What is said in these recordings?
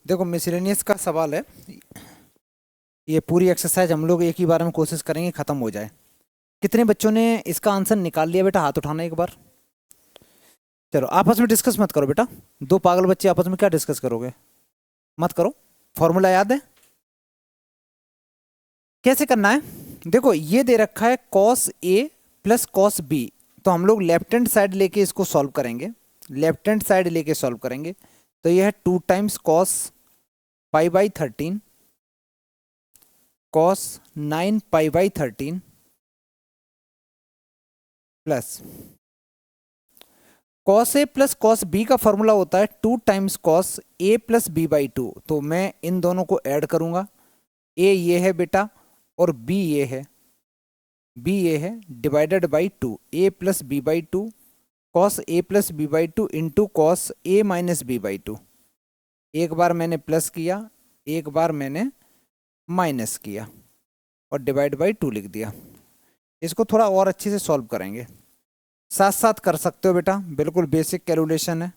देखो मिसलेनियस का सवाल है। ये पूरी एक्सरसाइज हम लोग एक ही बार में कोशिश करेंगे खत्म हो जाए। कितने बच्चों ने इसका आंसर निकाल लिया बेटा? हाथ उठाना एक बार। चलो आपस में डिस्कस मत करो बेटा। दो पागल बच्चे आपस में क्या डिस्कस करोगे? मत करो। फॉर्मूला याद है? कैसे करना है? देखो ये दे रखा है cos A plus cos B. तो हम लोग लेफ्ट हैंड साइड लेके इसको सॉल्व करेंगे। लेफ्ट हैंड साइड लेके सॉल्व करेंगे। तो ये है 2 टाइम्स कॉस पाई/13 कॉस 9 पाई/13 plus cos A plus cos B का फॉर्मूला होता है 2 टाइम्स कॉस ए प्लस बी/2। तो मैं इन दोनों को ऐड करूंगा। ए ये है बेटा और बी ये है। बी ये है डिवाइडेड बाई 2 ए प्लस बी/2 कॉस ए प्लस बी/2 इंटू कॉस ए माइनस बी/2। एक बार मैंने प्लस किया, एक बार मैंने माइनस किया और डिवाइड बाई 2 लिख दिया। इसको थोड़ा और अच्छे से सॉल्व करेंगे। साथ साथ कर सकते हो बेटा, बिल्कुल बेसिक कैलकुलेशन है।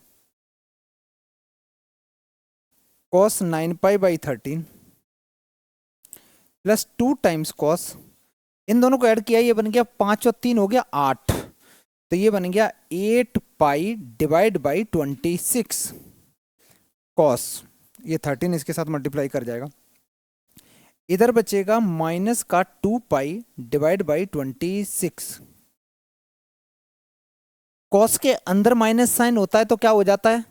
कॉस 9 पाई/13 प्लस 2 टाइम्स कॉस, इन दोनों को ऐड किया, ये बन गया 5 और 3 हो गया 8। तो ये बन गया 8 पाई डिवाइड बाई 26 कॉस, ये 13 इसके साथ मल्टीप्लाई कर जाएगा। इधर बचेगा माइनस का 2 पाई डिवाइड बाई 26। कॉस के अंदर माइनस साइन होता है तो क्या हो जाता है?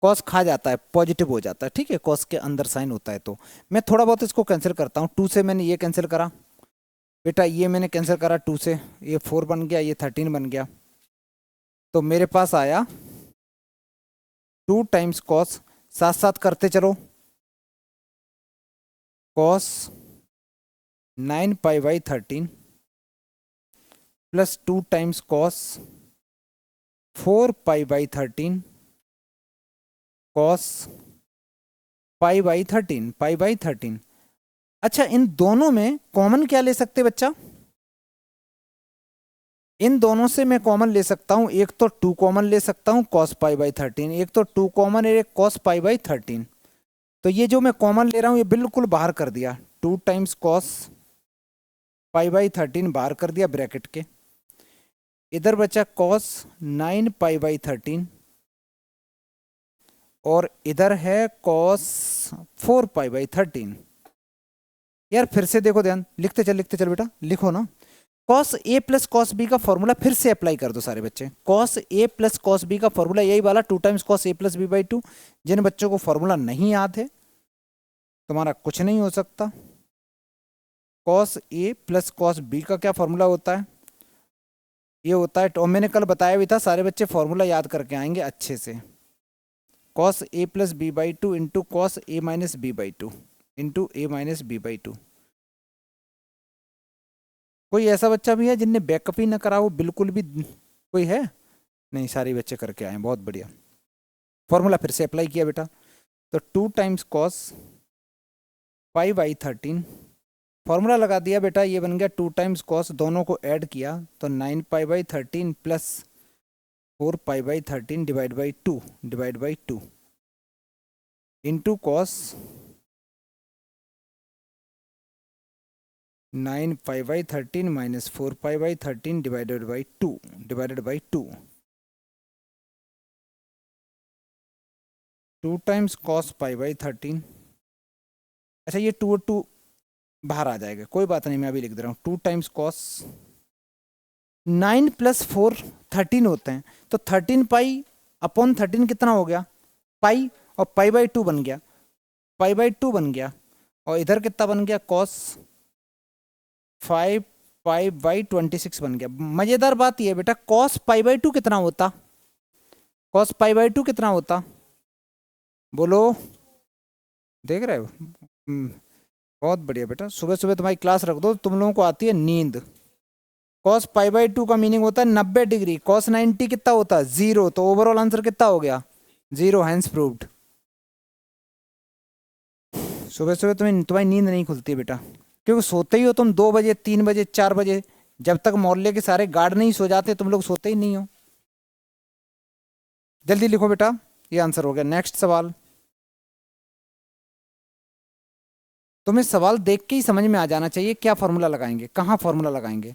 कॉस खा जाता है, पॉजिटिव हो जाता है। ठीक है, कॉस के अंदर साइन होता है। तो मैं थोड़ा बहुत इसको कैंसिल करता हूँ। 2 से मैंने ये कैंसिल करा बेटा, ये मैंने कैंसिल करा 2 से, ये 4 बन गया, ये 13 बन गया। तो मेरे पास आया 2 टाइम्स कॉस, साथ साथ करते चलो, कॉस 9 पाई/13 प्लस 2 टाइम्स कॉस 4 पाई/13 कॉस पाई/13। अच्छा, इन दोनों में कॉमन क्या ले सकते बच्चा? इन दोनों से मैं कॉमन ले सकता हूं, एक तो 2 कॉमन ले सकता हूं कॉस पाई/13, एक तो 2 कॉमन है, एक कॉस पाई/13। तो ये जो मैं कॉमन ले रहा हूं ये बिल्कुल बाहर कर दिया। 2 टाइम्स कॉस पाई/13 बाहर कर दिया ब्रैकेट के। इधर बचा कॉस 9 पाई/13 और इधर है कॉस 4 पाई/13। यार फिर से देखो, ध्यान, लिखते चल बेटा, लिखो ना। Cos A plus cos B का फॉर्मूला फिर से अप्लाई कर दो सारे बच्चे। Cos A plus cos B का फॉर्मूला यही वाला 2 टाइम्स कॉस ए प्लस बी/2। जिन बच्चों को फॉर्मूला नहीं याद है, तुम्हारा कुछ नहीं हो सकता। Cos A plus cos B का क्या फॉर्मूला होता है? ये होता है, और मैंने कल बताया भी था, सारे बच्चे फॉर्मूला याद करके आएंगे अच्छे से। कॉस ए प्लस बी/2 into cos A minus बी/2 into A minus बी/2। कोई ऐसा बच्चा भी है जिनने बैकअप ही ना करा हो बिल्कुल भी? कोई है? नहीं, सारे बच्चे करके आए, बहुत बढ़िया। फॉर्मूला फिर से अप्लाई किया बेटा। तो 2 टाइम्स कॉस पाई/13 फॉर्मूला लगा दिया बेटा, ये बन गया 2 टाइम्स कॉस, दोनों को ऐड किया तो 9 पाई/13 प्लस 4 पाई/13 डिवाइड बाई 2 इंटू कॉस 9 पाई/13 माइनस 4 पाई/13 डिवाइडेड बाई 2। 2 टाइम्स कॉस पाई/13। अच्छा, ये 2 और 2 बाहर आ जाएगा, कोई बात नहीं, मैं अभी लिख दे रहा हूँ। 2 टाइम्स कॉस 9 प्लस 4 13 होते हैं, तो 13 पाई/13 कितना हो गया? पाई, और पाई/2 बन गया, पाई/2 बन गया। और इधर कितना बन गया? कॉस 5 पाई/26 बन गया। मजेदार बात यह है बेटा, कॉस पाई/2 कितना होता? कॉस पाई/2 कितना होता? बोलो, देख रहे हो? बहुत बढ़िया बेटा, सुबह सुबह तुम्हारी क्लास रख दो, तुम लोगों को आती है नींद। कॉस पाई/2 का मीनिंग होता है 90 डिग्री। कॉस 90 कितना होता है? 0। तो ओवरऑल आंसर कितना हो गया? 0। Hence proved. सुबह सुबह तुम्हारी नींद नहीं खुलती है बेटा, क्योंकि सोते ही हो तुम 2 बजे, 3 बजे, 4 बजे। जब तक मोहल्ले के सारे गार्ड नहीं सो जाते तुम लोग सोते ही नहीं हो। जल्दी लिखो बेटा, ये आंसर हो गया। नेक्स्ट सवाल। तुम्हें सवाल देख के ही समझ में आ जाना चाहिए क्या फॉर्मूला लगाएंगे, कहाँ फॉर्मूला लगाएंगे।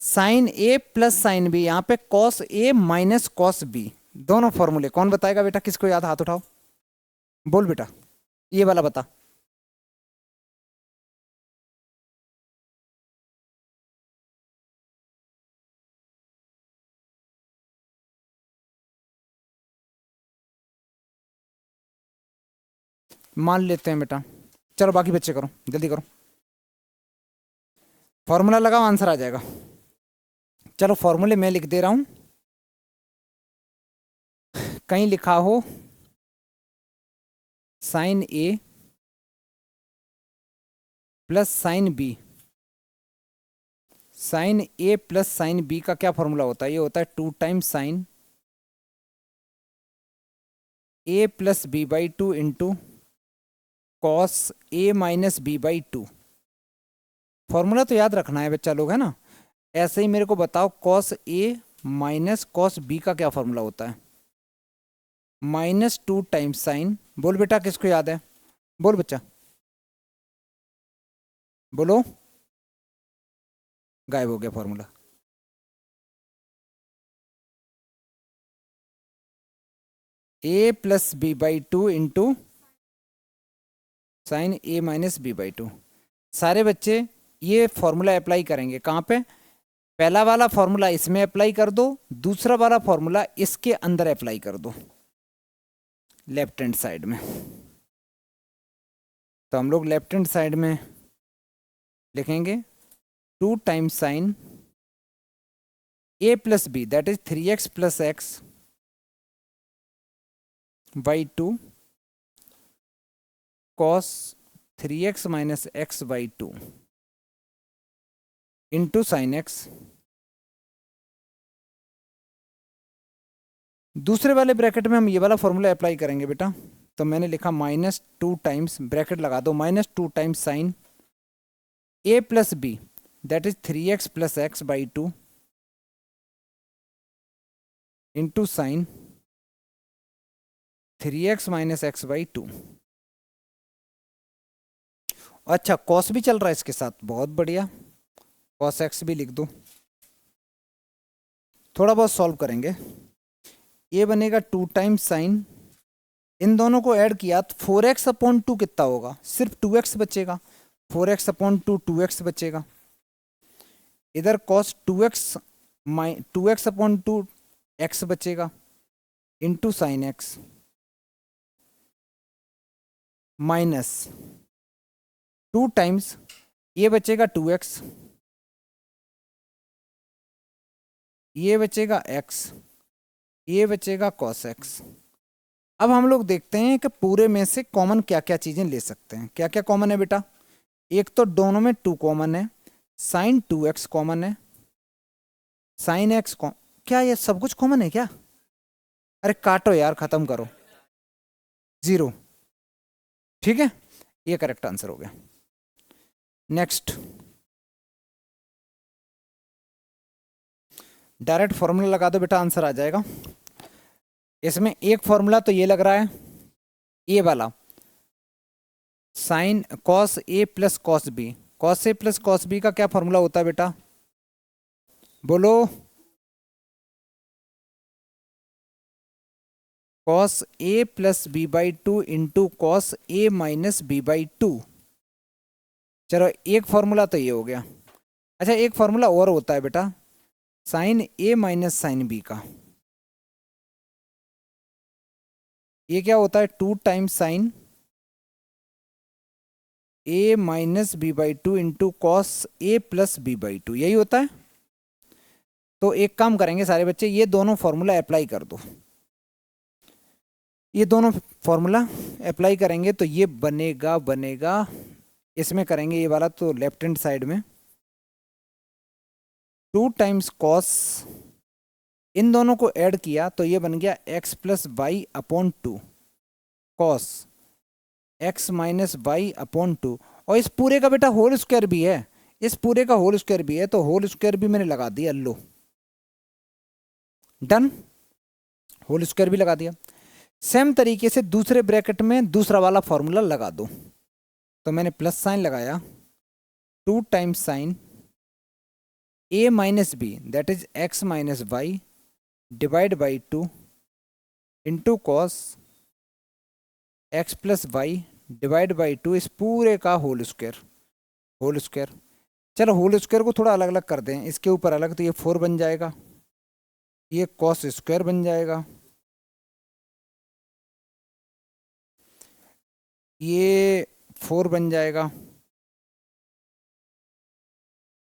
Sign A plus sine B, यहाँ पे cos A minus cos B, दोनों फॉर्मूले कौन बताएगा बेटा, किसको याद, हाथ उठाओ, बोल बेटा, ये वाला बता। मान लेते हैं बेटा, चलो बाकी बच्चे करो, जल्दी करो, फॉर्मूला लगाओ, आंसर आ जाएगा। चलो फॉर्मूले मैं लिख दे रहा हूं, कहीं लिखा हो sine A plus sine B, sine A plus sine B का क्या फॉर्मूला होता है, ये होता है 2 times sine A plus B by 2 into cos A minus B by 2। Formula तो याद रखना है बच्चा लोग, है ना। ऐसे ही मेरे को बताओ cos A minus cos B का क्या फॉर्मूला होता है, -2 टाइम्स साइन, बोल बेटा किसको याद है, बोल बच्चा, बोलो, गायब हो गया formula. A plus B by 2 into sine A minus B by 2। सारे बच्चे ये फॉर्मूला अप्लाई करेंगे कहाँ पे, पहला वाला फॉर्मूला इसमें अप्लाई कर दो, दूसरा वाला फॉर्मूला इसके अंदर अप्लाई कर दो, लेफ्ट हैंड साइड में। तो हम लोग लेफ्ट हैंड साइड में लिखेंगे 2 times sine A plus B, that is 3x plus x by 2 cos 3x minus x by 2 into sine x. दूसरे वाले ब्रैकेट में हम ये वाला फॉर्मूला अप्लाई करेंगे बेटा, तो मैंने लिखा -2 टाइम्स, ब्रैकेट लगा दो, -2 times sine A plus B, that is 3x plus x by 2 into sine 3x minus x by 2। अच्छा कॉस भी चल रहा है इसके साथ, बहुत बढ़िया, कॉस एक्स भी लिख दो। थोड़ा बहुत सॉल्व करेंगे, ये बनेगा 2 टाइम्स साइन, इन दोनों को ऐड किया तो 4x अपॉन 2 कितना होगा, सिर्फ 2x बचेगा, 4x अपॉन 2 2x बचेगा, इधर कॉस 2x अपॉन 2 x बचेगा into sine x minus 2 times ये बचेगा 2x, ये बचेगा x, ये बचेगा cos x। अब हम लोग देखते हैं कि पूरे में से कॉमन क्या क्या चीजें ले सकते हैं, क्या क्या कॉमन है बेटा। एक तो दोनों में 2 कॉमन है, साइन 2x कॉमन है, साइन एक्स क्या ये सब कुछ कॉमन है क्या, अरे काटो यार, खत्म करो, 0, ठीक है, ये करेक्ट आंसर हो गया। नेक्स्ट डायरेक्ट फॉर्मूला लगा दो बेटा, आंसर आ जाएगा। इसमें एक फॉर्मूला तो ये लग रहा है, ये वाला sine cos A plus cos B, cos A plus cos B का क्या फॉर्मूला होता है बेटा, बोलो, cos A plus B by 2 into cos A minus B by 2। चलो एक फॉर्मूला तो ये हो गया। अच्छा एक फॉर्मूला और होता है बेटा, sine A minus sine B का, ये क्या होता है, 2 times sine A minus B by 2 into cos A plus B by 2, यही होता है। तो एक काम करेंगे सारे बच्चे, ये दोनों फॉर्मूला अप्लाई कर दो, ये दोनों फॉर्मूला अप्लाई करेंगे तो ये बनेगा, इसमें करेंगे ये वाला तो लेफ्ट हैंड साइड में 2 टाइम्स कॉस, इन दोनों को ऐड किया तो ये बन गया x plus by upon 2 cos x minus by upon 2, और इस पूरे का बेटा होल स्क्वायर भी है, इस पूरे का होल स्क्वायर भी है, तो होल स्क्वायर भी मैंने लगा दिया, लो डन, होल स्क्वायर भी लगा दिया। सेम तरीके से दूसरे ब्रैकेट में दूसरा वाला फॉर्मूला लगा दो, तो मैंने प्लस साइन लगाया, 2 times sine A minus B that is x minus y divide by 2 into cos x plus y divide by 2 इस पूरे का होल स्क्वायर। होल स्क्वायर, चलो होल स्क्वायर को थोड़ा अलग अलग कर दें, इसके ऊपर अलग, तो ये 4 बन जाएगा, ये कॉस स्क्वायर बन जाएगा, ये 4 बन जाएगा।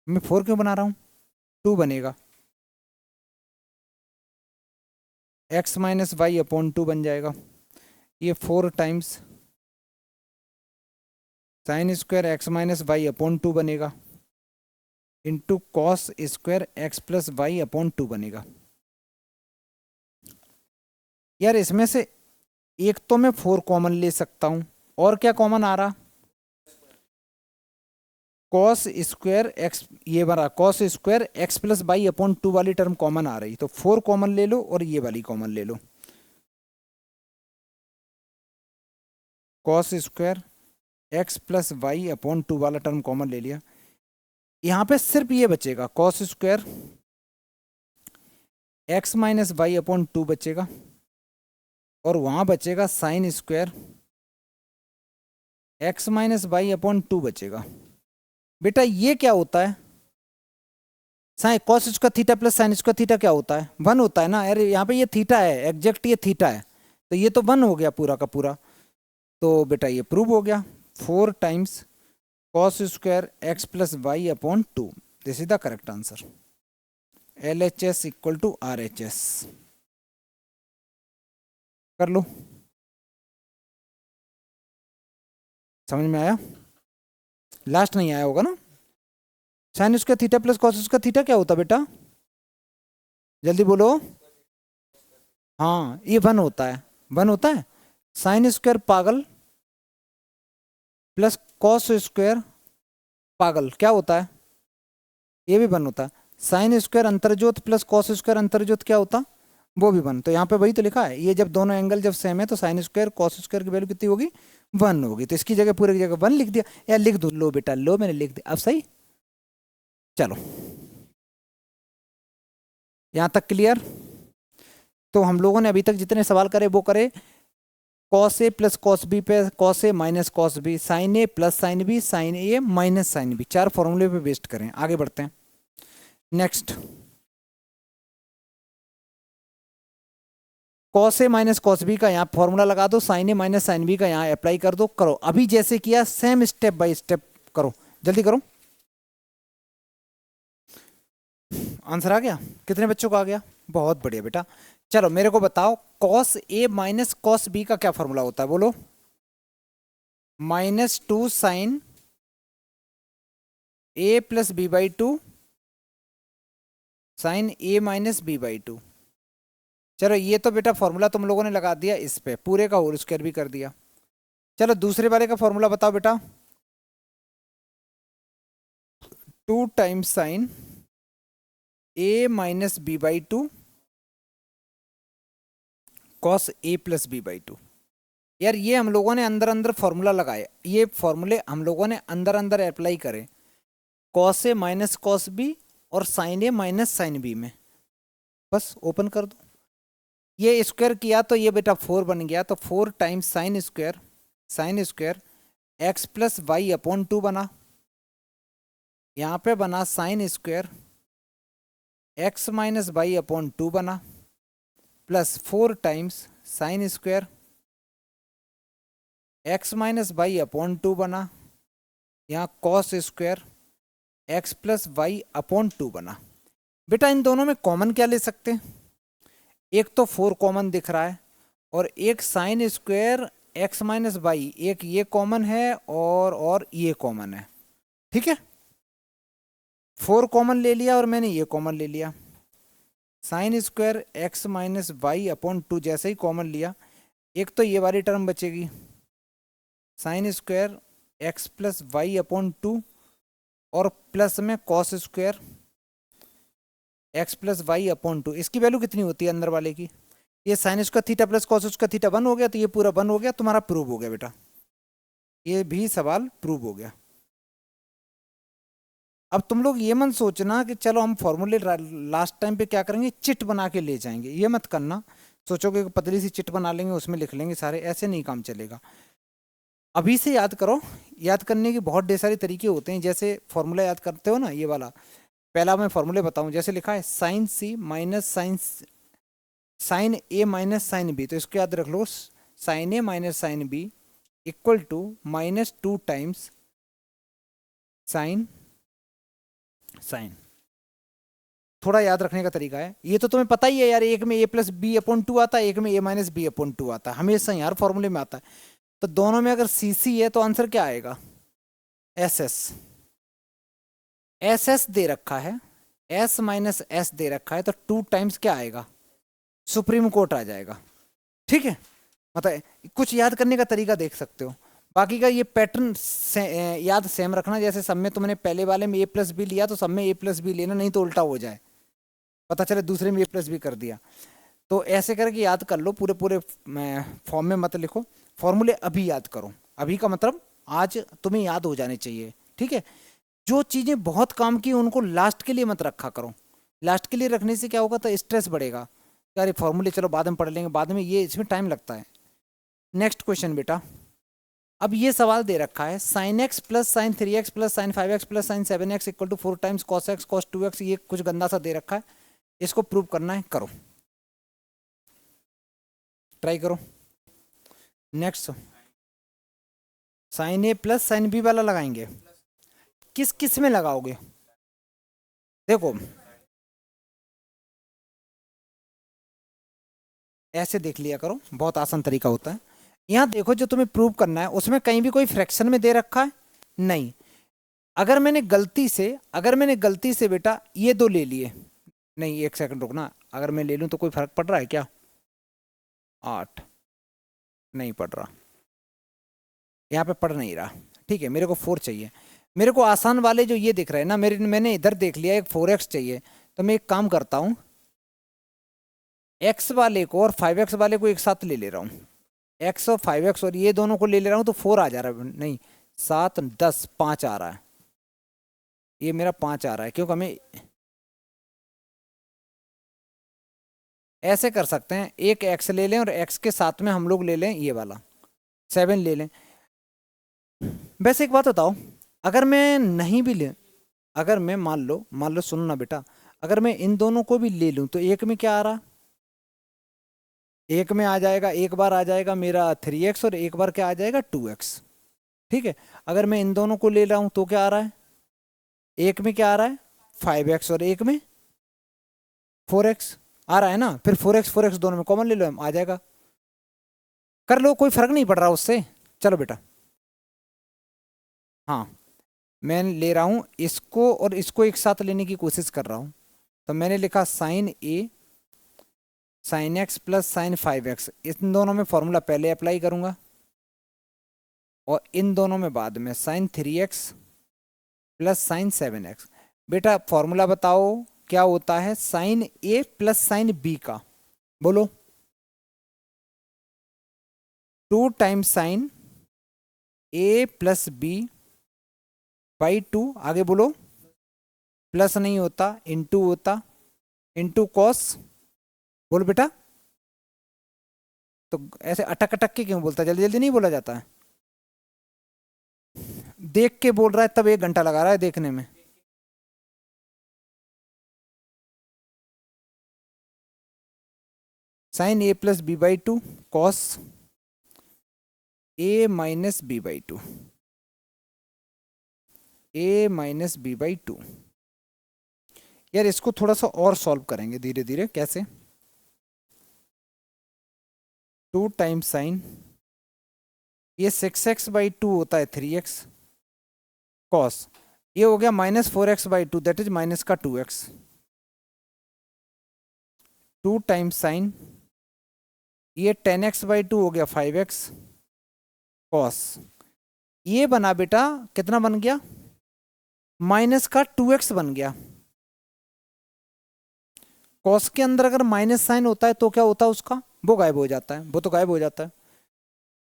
मैं 4 क्यों बना रहा हूँ, 2 बनेगा, एक्स माइनस वाई अपॉन 2 बन जाएगा, ये 4 times sine square x minus y upon 2 बनेगा into cos square x plus y upon 2 बनेगा। यार इसमें से एक तो मैं 4 कॉमन ले सकता हूं, और क्या कॉमन आ रहा, कॉस स्क्वायर एक्स, ये बना cos square x plus y upon 2 वाली टर्म कॉमन आ रही, तो 4 कॉमन ले लो और ये वाली कॉमन ले लो, cos square x plus y upon 2 वाला टर्म कॉमन ले लिया। यहां पे सिर्फ ये बचेगा cos square x minus y upon 2 बचेगा, और वहां बचेगा sine square x minus y upon 2 बचेगा। बेटा ये क्या होता है, sine cos square theta plus sine square theta क्या होता है, 1 होता है ना। अरे यहाँ पे ये थीटा है, एग्जैक्ट ये थीटा है, तो ये तो 1 हो गया पूरा का पूरा, तो बेटा ये प्रूव हो गया, 4 times cos square x plus y upon 2, this is the correct answer. LHS equal to RHS, कर लो, समझ में आया, लास्ट नहीं आया होगा ना। Sign square theta plus cos square theta क्या होता है बेटा, जल्दी बोलो। हाँ ये 1 होता है, 1 होता है, साइन स्क्वायर पागल प्लस कॉस स्क्वायर पागल क्या होता है, ये भी 1 होता है, साइन स्क्वायर अंतर्ज्योत प्लस कॉस स्क्वायर अंतर्ज्योत क्या होता, वो भी 1। तो यहाँ पे वही तो लिखा है, ये जब दोनों एंगल जब सेम है तो साइन स्क्वायर कॉस स्क्वायर की वैल्यू कितनी होगी, 1 होगी, तो इसकी जगह पूरे की जगह 1 लिख दिया, या लिख दो, लो बेटा लो, मैंने लिख दिया, अब सही। चलो यहाँ तक क्लियर। तो हम लोगों ने अभी तक जितने सवाल करे वो करे, cos A plus cos B पे cos A minus cos B, sine A plus sine B, sine A minus sine B, 4 फॉर्मूले पे बेस्ड करें। आगे बढ़ते हैं next, cos A minus cos B का यहाँ फॉर्मूला लगा दो, sign A minus sine B का यहाँ अप्लाई कर दो, करो अभी जैसे किया सेम स्टेप बाय स्टेप करो, जल्दी करो। आंसर आ गया, कितने बच्चों को आ गया, बहुत बढ़िया बेटा। चलो मेरे को बताओ, cos A minus cos B का क्या फॉर्मूला होता है, बोलो। -2 sine A plus B by 2 sine A minus B by 2। चलो ये तो बेटा फॉर्मूला तुम लोगों ने लगा दिया, इस पे पूरे का होल स्क्वायर भी कर दिया। चलो दूसरे वाले का फॉर्मूला बताओ बेटा, 2 times sine A minus B by 2 cos A plus B by 2। यार ये हम लोगों ने अंदर अंदर फॉर्मूला लगाए, ये फॉर्मूले हम लोगों ने अंदर अंदर अप्लाई करे, cos A minus cos B और sign A minus sine B में, बस ओपन कर दो, ये स्क्वायर किया तो ये बेटा 4 बन गया, तो 4 times sine square x plus y upon 2 बना, यहाँ पे बना sine square x minus y upon 2 बना, plus 4 times sine square x minus y upon 2 बना, यहाँ cos square x plus y upon 2 बना। बेटा इन दोनों में कॉमन क्या ले सकते हैं, एक तो 4 कॉमन दिख रहा है, और एक sine square x minus y, एक ये कॉमन है और ये कॉमन है, ठीक है। 4 कॉमन ले लिया और मैंने ये कॉमन ले लिया, sine square x minus y upon 2 जैसे ही कॉमन लिया, एक तो ये वाली टर्म बचेगी sine square x plus y upon 2, और प्लस में cos square x plus y upon 2, इसकी वैल्यू कितनी होती है अंदर वाले की, ये sign square theta plus cos square theta 1 हो गया, तो ये पूरा 1 हो गया, तुम्हारा प्रूव हो गया बेटा। ये भी सवाल प्रूव हो गया। अब तुम लोग ये मत सोचना कि चलो हम फॉर्मूले लास्ट टाइम पे क्या करेंगे, चिट बना के ले जाएंगे, ये मत करना। सोचोगे कि पतली सी चिट बना लेंगे उसमें लिख लेंगे सारे, ऐसे नहीं काम चलेगा। अभी से याद करो। याद करने के बहुत ढेर सारे तरीके होते हैं। जैसे फॉर्मूला याद करते हो ना, ये वाला पहला मैं फॉर्मूले बताऊं। जैसे लिखा है sine C minus sine A minus sine B, तो इसको याद रख लो, sine A minus sine B equal to -2 times sine sine. थोड़ा याद रखने का तरीका है, ये तो तुम्हें पता ही है यार, एक में a plus B upon two आता है, एक में a minus B upon two आता है, हमेशा यार फॉर्मूले में आता है। तो दोनों में अगर सी सी है तो आंसर क्या आएगा, एस एस। एस एस दे रखा है, एस माइनस एस दे रखा है, तो 2 टाइम्स क्या आएगा, सुप्रीम कोर्ट आ जाएगा। ठीक है, मतलब कुछ याद करने का तरीका देख सकते हो। बाकी का ये पैटर्न याद सेम रखना। जैसे सब में तुमने पहले वाले में a प्लस बी लिया तो सब में a प्लस बी लेना, नहीं तो उल्टा हो जाए, पता चले दूसरे में a प्लस बी कर दिया। तो ऐसे करके याद कर लो, पूरे पूरे फॉर्म में मत लिखो, फॉर्मूले अभी याद करो। अभी का मतलब आज तुम्हें याद हो जाने चाहिए। ठीक है, जो चीज़ें बहुत काम की उनको लास्ट के लिए मत रखा करो। लास्ट के लिए रखने से क्या होगा, तो स्ट्रेस बढ़ेगा, यार ये फॉर्मूले चलो बाद में पढ़ लेंगे, बाद में ये इसमें टाइम लगता है। नेक्स्ट क्वेश्चन बेटा, अब ये सवाल दे रखा है sine x plus sine 3x plus sine 5x plus sine 7x equal to 4 times cos x cos 2x। ये कुछ गंदा सा दे रखा है, इसको प्रूव करना है, करो, ट्राई करो। Next sign A plus sine B वाला लगाएंगे, किस किस में लगाओगे, देखो ऐसे देख लिया करो, बहुत आसान तरीका होता है। यहाँ देखो जो तुम्हें प्रूव करना है उसमें कहीं भी कोई फ्रैक्शन में दे रखा है नहीं। अगर मैंने गलती से बेटा ये दो ले लिए, नहीं एक सेकंड रुकना, अगर मैं ले लूँ तो कोई फर्क पड़ रहा है क्या, 8 नहीं पड़ रहा, यहाँ पे पड़ नहीं रहा। ठीक है, मेरे को 4 चाहिए। मेरे को आसान वाले जो ये दिख रहे हैं ना, मैंने इधर देख लिया एक 4x चाहिए, तो मैं एक काम करता हूँ, x वाले को और 5x वाले को एक साथ ले ले रहा हूँ, x और 5x और ये दोनों को ले ले रहा हूँ, तो 4 आ जा रहा है, नहीं 7 10 5 आ रहा है, ये मेरा 5 आ रहा है, क्योंकि हमें ऐसे कर सकते हैं, एक x ले लें और x के साथ में हम लोग ले लें ये वाला 7 ले लें। वैसे एक बात बताओ, अगर मैं नहीं भी ले, अगर मैं मान लो सुनो ना बेटा, अगर मैं इन दोनों को भी ले लूं तो एक में क्या आ रहा, एक में आ जाएगा, एक बार आ जाएगा मेरा 3x और एक बार क्या आ जाएगा 2x। ठीक है, अगर मैं इन दोनों को ले रहा हूं तो क्या आ रहा है, एक में क्या आ रहा है 5x और एक में 4x आ रहा है ना, फिर 4x दोनों में कॉमन ले लो, आ जाएगा, कर लो, कोई फर्क नहीं पड़ रहा उससे। चलो बेटा, हाँ मैं ले रहा हूँ इसको और इसको एक साथ लेने की कोशिश कर रहा हूँ, तो मैंने लिखा sine A sine x plus sine 5x, इन दोनों में फॉर्मूला पहले अप्लाई करूंगा और इन दोनों में बाद में sign 3x plus sine 7x। बेटा फॉर्मूला बताओ क्या होता है sine A plus sine B का, बोलो, 2 times sine A plus B by 2, आगे बोलो, प्लस नहीं होता इंटू होता, इंटू कॉस, बोलो बेटा, तो ऐसे अटक अटक के क्यों बोलता है, जल्दी जल्दी नहीं बोला जाता है, देख के बोल रहा है तब 1 घंटा लगा रहा है देखने में। Sine A plus B by 2 cos A minus B by 2, A minus B by 2। यार इसको थोड़ा सा और सॉल्व करेंगे धीरे धीरे, कैसे, 2 टाइम्स साइन, ये 6x बाई 2 होता है 3x कॉस, ये हो गया -4x by 2 that is minus का 2x, 2 टाइम्स साइन, ये 10x बाई 2 हो गया 5x कॉस, ये बना बेटा कितना बन गया, माइनस का 2x बन गया। कॉस के अंदर अगर माइनस साइन होता है तो क्या होता है उसका, वो गायब हो जाता है, वो तो गायब हो जाता है,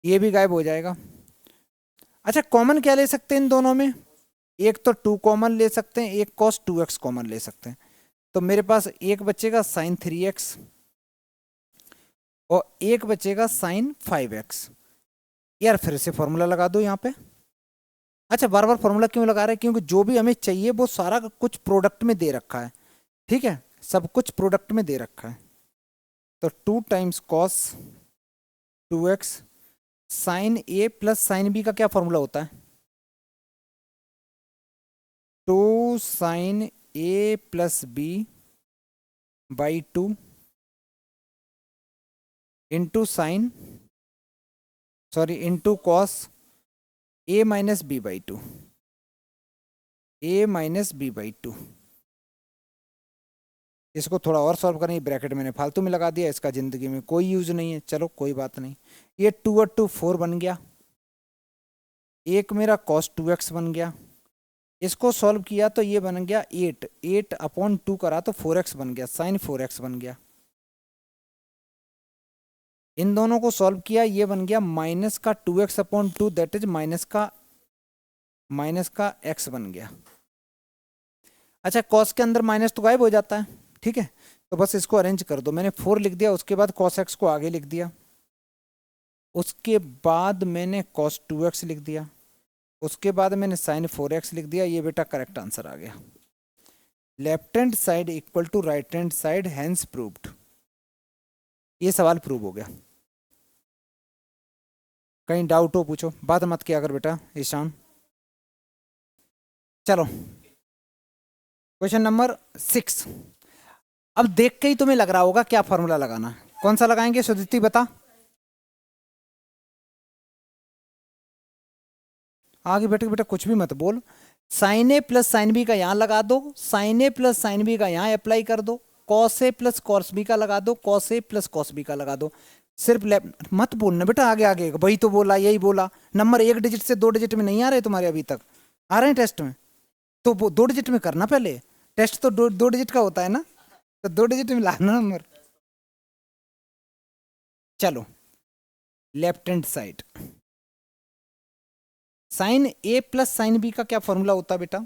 ये भी गायब हो जाएगा। अच्छा कॉमन क्या ले सकते हैं इन दोनों में, एक तो 2 कॉमन ले सकते हैं, एक कॉस 2x कॉमन ले सकते हैं। तो मेरे पास एक बचेगा साइन 3x और एक बचेगा साइन 5x। यार फिर से फॉर्मूला लगा दो यहाँ पे। अच्छा बार बार फॉर्मूला क्यों लगा रहे हैं, क्योंकि जो भी हमें चाहिए वो सारा कुछ प्रोडक्ट में दे रखा है, ठीक है, सब कुछ प्रोडक्ट में दे रखा है। तो 2 times cos 2x sine A plus sine B का क्या फॉर्मूला होता है, 2 sine A plus B by 2 into sine, sorry into cos A minus B by 2, A minus B by 2। इसको थोड़ा और सॉल्व करें, ब्रैकेट मैंने फालतू में लगा दिया, इसका जिंदगी में कोई यूज नहीं है, चलो कोई बात नहीं। ये 2 और 2 4 बन गया, एक मेरा कॉस 2x बन गया, इसको सॉल्व किया तो ये बन गया 8, 8 अपॉन 2 करा तो 4x बन गया, साइन 4x बन गया। इन दोनों को सॉल्व किया, ये बन गया माइनस का 2x upon 2 that is minus का x बन गया। अच्छा कॉस के अंदर माइनस तो गायब हो जाता है, ठीक है, तो बस इसको अरेंज कर दो। मैंने 4 लिख दिया, उसके बाद कॉस x को आगे लिख दिया, उसके बाद मैंने कॉस 2x लिख दिया, उसके बाद मैंने साइन 4x लिख दिया। ये बेटा करेक्ट आंसर आ गया, left hand side equal to right hand side, hence proved. ये सवाल प्रूव हो गया। कहीं डाउट हो पूछो, बात मत किया कर बेटा ईशान। चलो क्वेश्चन नंबर 6। अब देख के ही तुम्हें लग रहा होगा क्या फॉर्मूला लगाना है, कौन सा लगाएंगे सुदिति बता, आगे बेटे बेटा कुछ भी मत बोल। Sign A plus sine B का यहां लगा दो, sign A plus sine B का यहां अप्लाई कर दो, cos A plus cos B का लगा दो, cos A plus cos B का लगा दो। सिर्फ लेफ्ट मत बोलना बेटा, आगे आगे वही तो बोला, यही बोला। नंबर एक डिजिट से 2 डिजिट में नहीं आ रहे तुम्हारे अभी तक, आ रहे हैं टेस्ट में, तो वो 2 डिजिट में करना पहले। टेस्ट तो दो डिजिट का होता है ना, तो 2 डिजिट में लाना नंबर। चलो left hand side, sine A plus sine B का क्या फॉर्मूला होता है बेटा,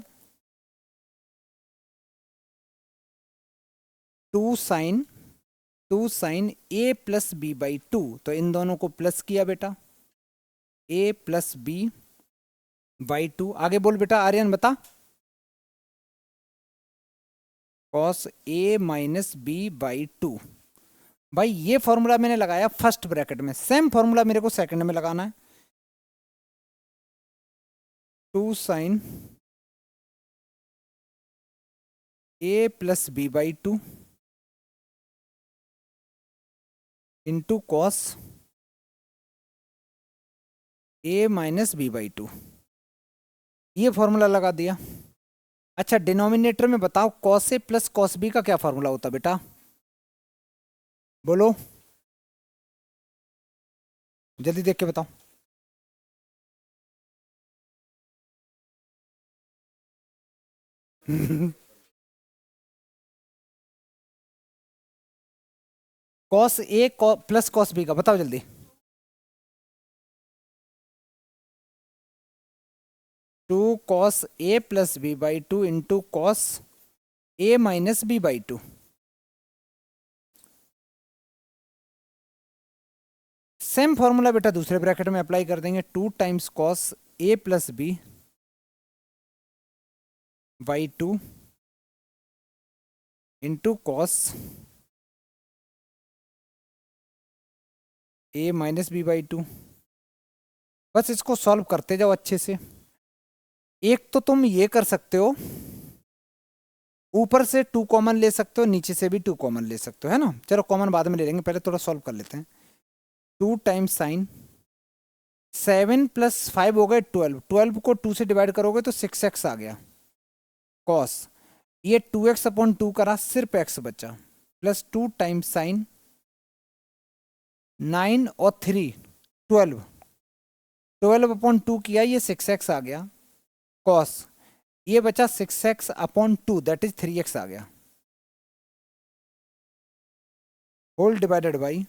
2 sine A plus B by 2। तो इन दोनों को प्लस किया बेटा, ए प्लस बी बाई 2। आगे बोल बेटा आर्यन बता, cos A minus B by 2। भाई ये फॉर्मूला मैंने लगाया फर्स्ट ब्रैकेट में, सेम फॉर्मूला मेरे को सेकंड में लगाना है। 2 sine A plus B by 2 into cos A minus B by 2, ये फॉर्मूला लगा दिया। अच्छा डिनोमिनेटर में बताओ cos A plus cos B का क्या फॉर्मूला होता बेटा, बोलो जल्दी देख के बताओ। Cos A plus cos B का बताओ जल्दी। Two cos A plus B by 2 into cos A minus B by 2। Same formula बेटा दूसरे ब्रैकेट में अप्लाई कर देंगे, 2 times cos A plus B by 2 into cos A minus B by 2। बस इसको सॉल्व करते जाओ अच्छे से। एक तो तुम ये कर सकते हो, ऊपर से 2 कॉमन ले सकते हो, नीचे से भी 2 कॉमन ले सकते हो, है ना। चलो कॉमन बाद में ले लेंगे, पहले थोड़ा सॉल्व कर लेते हैं। 2 टाइम्स साइन 7 प्लस 5 हो गए 12, 12 को 2 से डिवाइड करोगे तो 6x आ गया। कॉस ये 2x अपॉन 2 करा, सिर्फ x बचा, प्लस 2 टाइम्स साइन 9 और 3 12, 12 अपॉन 2 किया, ये 6x आ गया। कॉस ये बचा 6x upon 2 that is 3x आ गया, होल डिवाइडेड बाई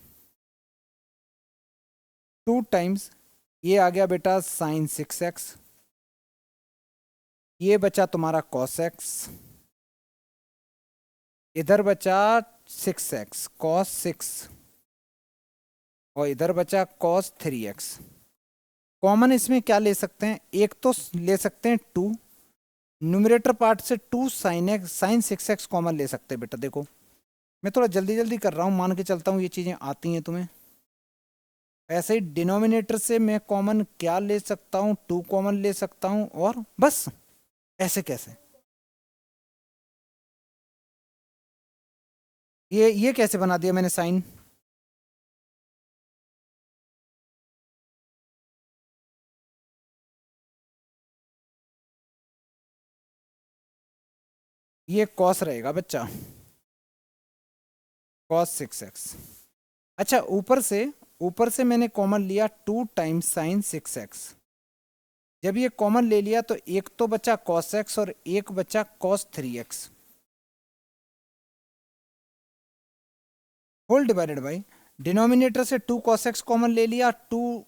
2 टाइम्स ये आ गया बेटा साइन 6x, ये बचा तुम्हारा कॉस एक्स, इधर बचा 6x कॉस 6, और इधर बचा कॉस 3x। कॉमन इसमें क्या ले सकते हैं, एक तो ले सकते हैं 2, न्यूमरेटर पार्ट से 2 sine x sign 6x common ले सकते हैं बेटा। देखो मैं थोड़ा जल्दी जल्दी कर रहा हूँ, मान के चलता हूँ ये चीज़ें आती हैं तुम्हें। ऐसे ही डिनोमिनेटर से मैं कॉमन क्या ले सकता हूँ, 2 कॉमन ले सकता हूँ, और बस। ऐसे कैसे, ये कैसे बना दिया मैंने साइन? ये कॉस रहेगा बच्चा, कॉस 6x। अच्छा ऊपर से मैंने कॉमन लिया 2 टाइम्स साइन 6x। जब ये कॉमन ले लिया तो एक तो बचा cos x और एक बचा cos 3x, whole divided by denominator से 2 cos x कॉमन ले लिया, 2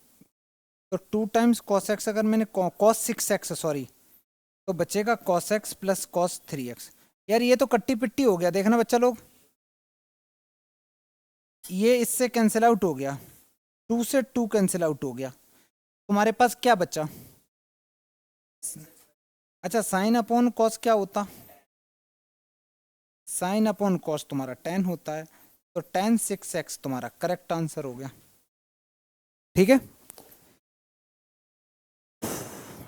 तो 2 टाइम्स cos x, अगर मैंने cos 6x सॉरी, तो बचेगा cos x plus cos 3x। यार ये तो कट्टी पिट्टी हो गया, देखना बच्चा लोग, ये इससे कैंसिल आउट हो गया, 2 से 2 कैंसिल आउट हो गया, तुम्हारे पास क्या बचा? अच्छा साइन अपॉन कॉस क्या होता, साइन अपॉन कॉस तुम्हारा tan होता है, तो tan 6x तुम्हारा करेक्ट आंसर हो गया। ठीक है,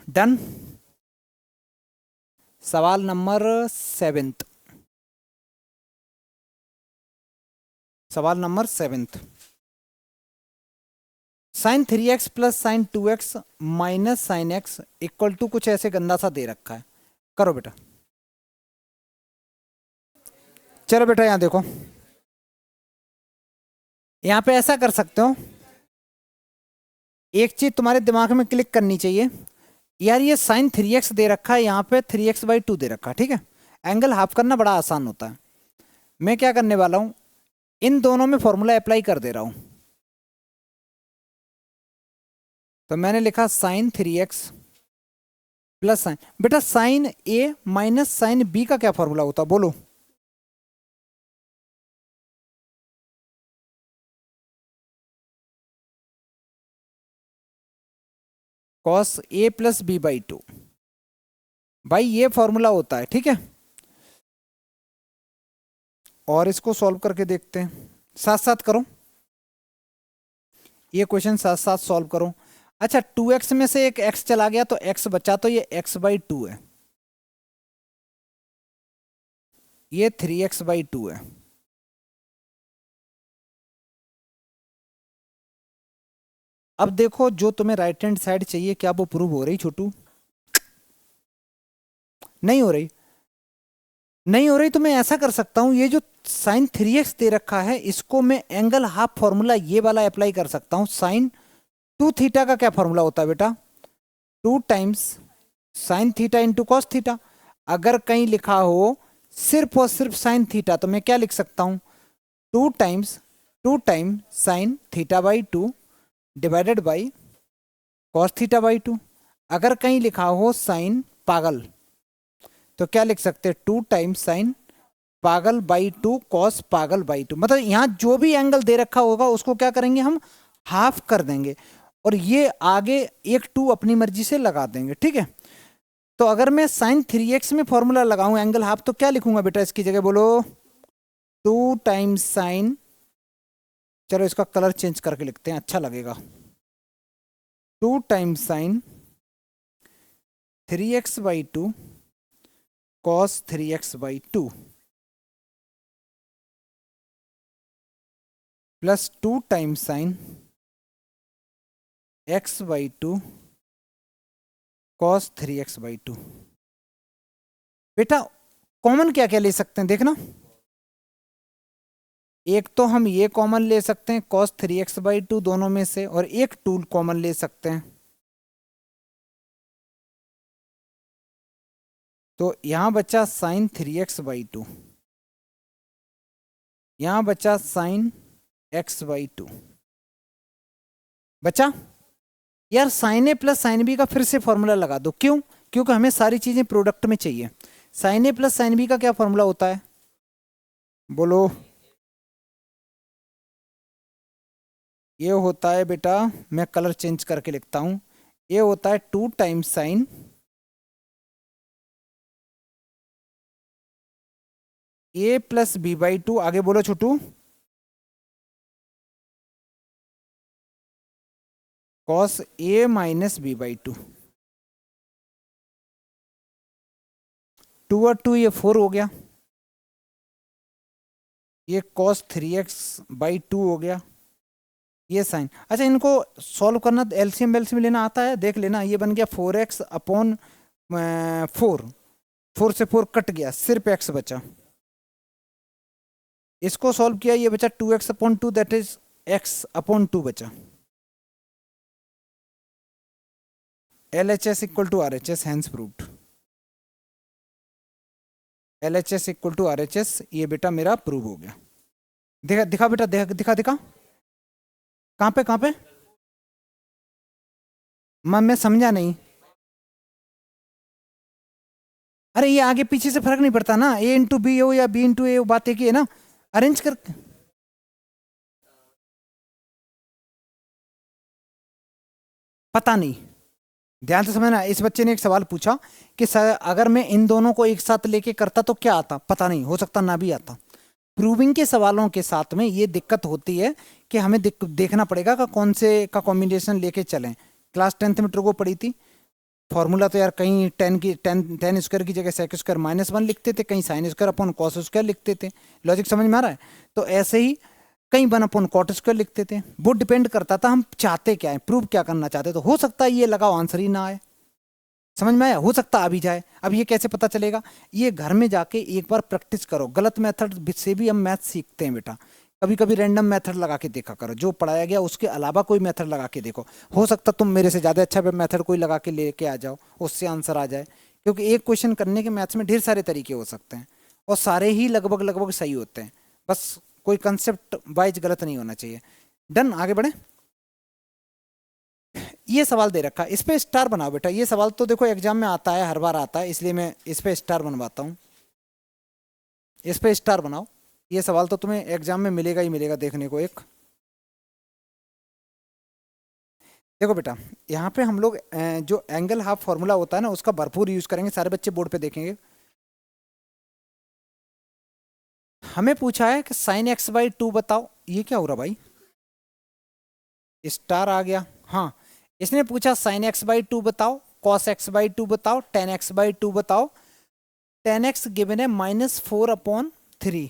डन। सवाल नंबर 7, सवाल number 7, sine 3x plus sine 2x minus sine x equal to कुछ ऐसे गंदा सा दे रखा है। करो बेटा, चलो बेटा यहां देखो, यहां पे ऐसा कर सकते हो, एक चीज तुम्हारे दिमाग में क्लिक करनी चाहिए। यार ये साइन 3x दे रखा है, यहाँ पे 3x/2 दे रखा है, ठीक है। एंगल हाफ करना बड़ा आसान होता है। मैं क्या करने वाला हूं, इन दोनों में फॉर्मूला अप्लाई कर दे रहा हूं। तो मैंने लिखा साइन 3x प्लस साइन, बेटा sine A minus sine B का क्या फॉर्मूला होता, बोलो? कॉस ए प्लस b/2, भाई ये फॉर्मूला होता है, ठीक है। और इसको सॉल्व करके देखते हैं, साथ साथ करो, ये क्वेश्चन साथ साथ सॉल्व करो। अच्छा 2x में से एक x चला गया तो x बचा, तो ये x/2 है, ये 3x/2 है। अब देखो जो तुम्हें राइट हैंड साइड चाहिए, क्या वो प्रूव हो रही छोटू? नहीं हो रही, नहीं हो रही, तो मैं ऐसा कर सकता हूं, ये जो साइन 3x दे रखा है इसको मैं एंगल हाफ फॉर्मूला ये वाला अप्लाई कर सकता हूं। साइन 2 थीटा का क्या फॉर्मूला होता है बेटा, 2 times sine theta into cos theta. अगर कहीं लिखा हो सिर्फ और सिर्फ साइन थीटा, तो मैं क्या लिख सकता हूं, 2 टाइम साइन थीटा/2 डिवाइडेड बाई कॉस थीटा/2। अगर कहीं लिखा हो साइन पागल, तो क्या लिख सकते हैं, 2 टाइम्स साइन पागल/2 कॉस पागल/2। मतलब यहाँ जो भी एंगल दे रखा होगा उसको क्या करेंगे हम, हाफ कर देंगे, और ये आगे एक 2 अपनी मर्जी से लगा देंगे, ठीक है। तो अगर मैं साइन 3x में फॉर्मूला लगाऊं एंगल हाफ, तो क्या लिखूंगा बेटा इसकी जगह, बोलो? 2 टाइम्स साइन, चलो इसका कलर चेंज करके लिखते हैं, अच्छा लगेगा। 2 times sign 3x/2 cos 3x/2 plus 2 times sign x/2 cos 3x/2। बेटा कॉमन क्या क्या ले सकते हैं, देखना, एक तो हम ये कॉमन ले सकते हैं cos 3x/2 दोनों में से, और एक 2 कॉमन ले सकते हैं। तो यहां बचा साइन 3x/2, यहां बचा साइन x/2 बचा। यार sign A plus sine B का फिर से फॉर्मूला लगा दो। क्यों? क्योंकि हमें सारी चीजें प्रोडक्ट में चाहिए। Sign A plus sine B का क्या फॉर्मूला होता है, बोलो? ये होता है बेटा, मैं कलर चेंज करके लिखता हूं, ये होता है 2 times sine A plus B by 2। आगे बोलो छोटू। Cos A minus B by 2। 2 और 2 ये 4 हो गया। ये कॉस 3x बाई 2 हो गया। ये साइन, अच्छा इनको सॉल्व करना, एलसीएम एलसीएम लेना आता है, देख लेना। ये बन गया 4x अपॉन 4, 4 से 4 कट गया, सिर्फ x बचा। इसको सॉल्व किया, ये बचा 2x upon 2, that is x upon 2 बचा। LHS equal to RHS, hence proved. LHS equal to RHS, ये बेटा मेरा प्रूव हो गया। दिखा दिखा बेटा, दिखा दिखा। कहाँ पे कहाँ पे? मैं समझा नहीं। अरे ये आगे पीछे से फर्क नहीं पड़ता ना, A इंटू बी हो या B इंटू ए हो, बात एक ही है ना। अरेंज कर, पता नहीं, ध्यान से समझना। इस बच्चे ने एक सवाल पूछा कि सर अगर मैं इन दोनों को एक साथ लेके करता तो क्या आता, पता नहीं, हो सकता ना भी आता। प्रूविंग के सवालों के साथ में ये दिक्कत होती है कि हमें देखना पड़ेगा कि कौन से का कॉम्बिनेशन लेके चलें। क्लास 10th में ट्रिगो पढ़ी थी, फॉर्मूला तो यार कहीं 10 स्क्वायर की जगह सेक स्क्वायर -1 लिखते थे, कहीं sine square upon cos square लिखते थे। लॉजिक समझ में आ रहा है? तो ऐसे ही कहीं 1 अपॉन कॉट स्क्वायर लिखते थे। वो डिपेंड करता था हम चाहते क्या है, प्रूव क्या करना चाहते। तो हो सकता है ये लगाओ आंसर ही ना आए, समझ में आया? हो सकता आ भी जाए। अब ये कैसे पता चलेगा? ये घर में जाके एक बार प्रैक्टिस करो। गलत मेथड से भी हम मैथ सीखते हैं बेटा। कभी कभी रैंडम मेथड लगा के देखा करो, जो पढ़ाया गया उसके अलावा कोई मेथड लगा के देखो। हो सकता तुम मेरे से ज़्यादा अच्छा मेथड कोई लगा के लेके आ जाओ, उससे आंसर आ जाए। क्योंकि एक क्वेश्चन करने के मैथ्स में ढेर सारे तरीके हो सकते हैं और सारे ही लगभग लगभग सही होते हैं। बस कोई कंसेप्ट वाइज गलत नहीं होना चाहिए। डन, आगे बढ़े। ये सवाल दे रखा, इस पे स्टार बनाओ बेटा। ये सवाल तो देखो एग्जाम में आता है, हर बार आता है, इसलिए मैं इस पे स्टार बनवाता हूँ। इस पे स्टार बनाओ। ये सवाल तो तुम्हें एग्जाम में मिलेगा ही मिलेगा देखने को। एक देखो बेटा, यहाँ पे हम लोग जो एंगल हाफ फॉर्मूला होता है ना, उसका भरपूर यूज करेंगे। सारे बच्चे बोर्ड पे देखेंगे। हमें पूछा है कि साइन एक्स बाई 2 बताओ। ये क्या हो रहा भाई, स्टार आ गया। हाँ, इसने पूछा साइन एक्स बाई 2 बताओ, कॉस एक्स बाई 2 बताओ, टेन एक्स बाई 2 बताओ। टेन एक्स गिवन है -4/3।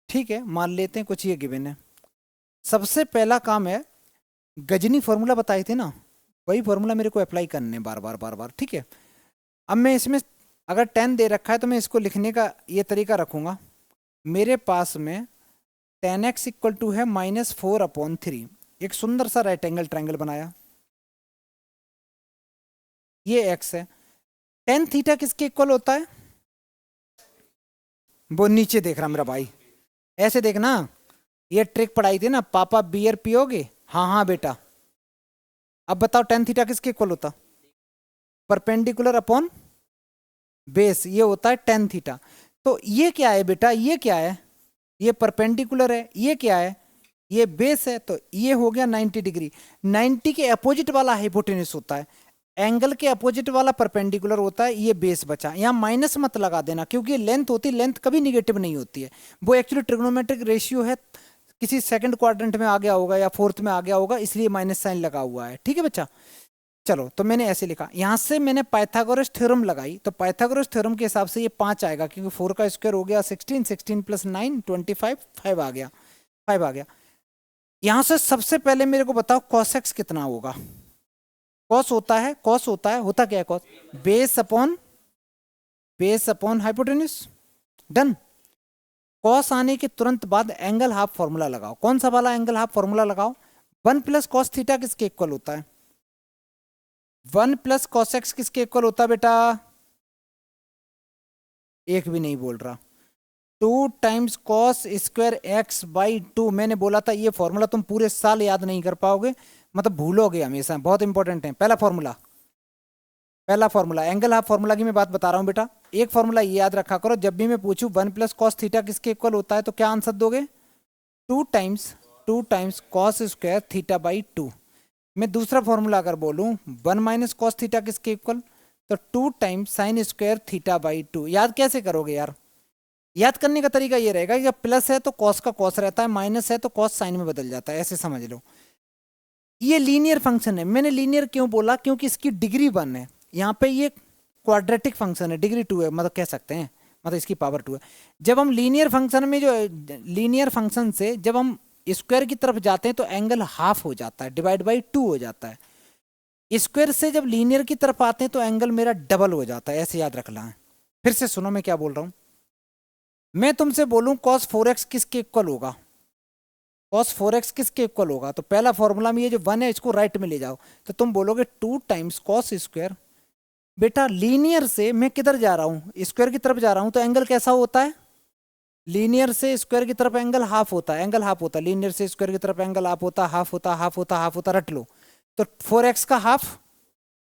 ठीक है, मान लेते हैं कुछ ये गिवन है। सबसे पहला काम है, गजनी फॉर्मूला बताए थे ना, वही फॉर्मूला मेरे को अप्लाई करने बार बार बार बार। ठीक है, अब मैं इसमें अगर 10 दे रखा है तो मैं इसको लिखने का ये तरीका रखूंगा। मेरे पास में 10x इक्वल टू है -4/3। एक सुंदर सा राइट एंगल ट्रायंगल बनाया, ये x है। टेन थीटा किसके इक्वल होता है? वो नीचे देख रहा मेरा भाई, ऐसे देखना। ये ट्रिक पढ़ाई थी ना, पापा बियर पियोगे? हाँ हाँ बेटा। अब बताओ टेन थीटा किसके इक्वल होता? परपेंडिकुलर अपॉन बेस, ये होता है टेन थीटा। तो ये क्या है बेटा, ये क्या है? ये परपेंडिकुलर है। ये क्या है? ये बेस है। तो ये हो गया 90 डिग्री। 90 के अपोजिट वाला हाइपोटेन्यूज होता है, एंगल के अपोजिट वाला परपेंडिकुलर होता है। ये बेस बचा, यहाँ माइनस मत लगा देना क्योंकि ये लेंथ होती है, लेंथ कभी निगेटिव नहीं होती है। वो एक्चुअली ट्रिग्नोमेट्रिक रेशियो है, किसी सेकंड क्वाड्रेंट में आ गया होगा या फोर्थ में आ गया होगा, इसलिए माइनस साइन लगा हुआ है। ठीक है बच्चा, चलो तो मैंने ऐसे लिखा। यहाँ से मैंने पाइथागोरस थ्योरम लगाई, तो पाइथागोरस थ्योरम के हिसाब से ये 5 आएगा क्योंकि 4 का स्क्वायर हो गया 16, 16 प्लस 9 25, 5 आ गया, 5 आ गया। यहाँ से सबसे पहले मेरे को बताओ cos x कितना होगा? कॉस होता है, कॉस होता है, होता क्या है cos? Base upon hypotenuse. Done. Cos आने के तुरंत बाद एंगल हाफ फॉर्मूला लगाओ। कौन सा वाला एंगल हाफ फॉर्मूला लगाओ? 1 प्लस कॉस थीटा किसके इक्वल होता है? 1 प्लस कॉस एक्स किसके इक्वल होता है बेटा? एक भी नहीं बोल रहा। 2 times cos square x by 2। मैंने बोला था ये फॉर्मूला तुम पूरे साल याद नहीं कर पाओगे, मतलब भूलोगे हमेशा, बहुत इंपॉर्टेंट है। पहला फॉर्मूला एंगल हाफ फॉर्मूला की मैं बात बता रहा हूँ बेटा। एक फॉर्मूला ये याद रखा करो, जब भी मैं पूछूं 1 + cos थीटा किसके इक्वल होता है तो क्या आंसर दोगे? 2 times cos square theta by 2। मैं दूसरा फॉर्मूला अगर बोलूं 1 - cos थीटा किसके इक्वल, तो 2 times sine square theta by 2। याद कैसे करोगे यार? याद करने का तरीका ये रहेगा कि जब प्लस है तो कॉस का कॉस रहता है, माइनस है तो कॉस साइन में बदल जाता है, ऐसे समझ लो। ये लीनियर फंक्शन है। मैंने लीनियर क्यों बोला? क्योंकि इसकी डिग्री 1 है। यहाँ पे ये क्वाड्रेटिक फंक्शन है, डिग्री 2 है, मतलब कह सकते हैं, मतलब इसकी पावर 2 है। जब हम लीनियर फंक्शन में, जो लीनियर फंक्शन से जब हम स्क्वायर की तरफ जाते हैं तो एंगल हाफ हो जाता है, डिवाइड बाई 2 हो जाता है। स्क्वायर से जब लीनियर की तरफ आते हैं तो एंगल मेरा डबल हो जाता है, ऐसे याद रखना है। फिर से सुनो मैं क्या बोल रहा हूं। मैं तुमसे बोलूं cos 4x किसके इक्वल होगा, cos 4x किसके इक्वल होगा, तो पहला फॉर्मूला में ये जो 1 है इसको राइट में ले जाओ, तो तुम बोलोगे 2 टाइम्स कॉस स्क्वायर। बेटा लीनियर से मैं किधर जा रहा हूँ, स्क्वायर की तरफ जा रहा हूँ, तो एंगल कैसा होता है? लीनियर से स्क्वायर की तरफ एंगल हाफ होता है, एंगल हाफ होता है। लीनियर से स्क्वायर की तरफ एंगल हाफ होता, हाफ होता, हाफ होता, हाफ होता, रट लो। तो 4x का हाफ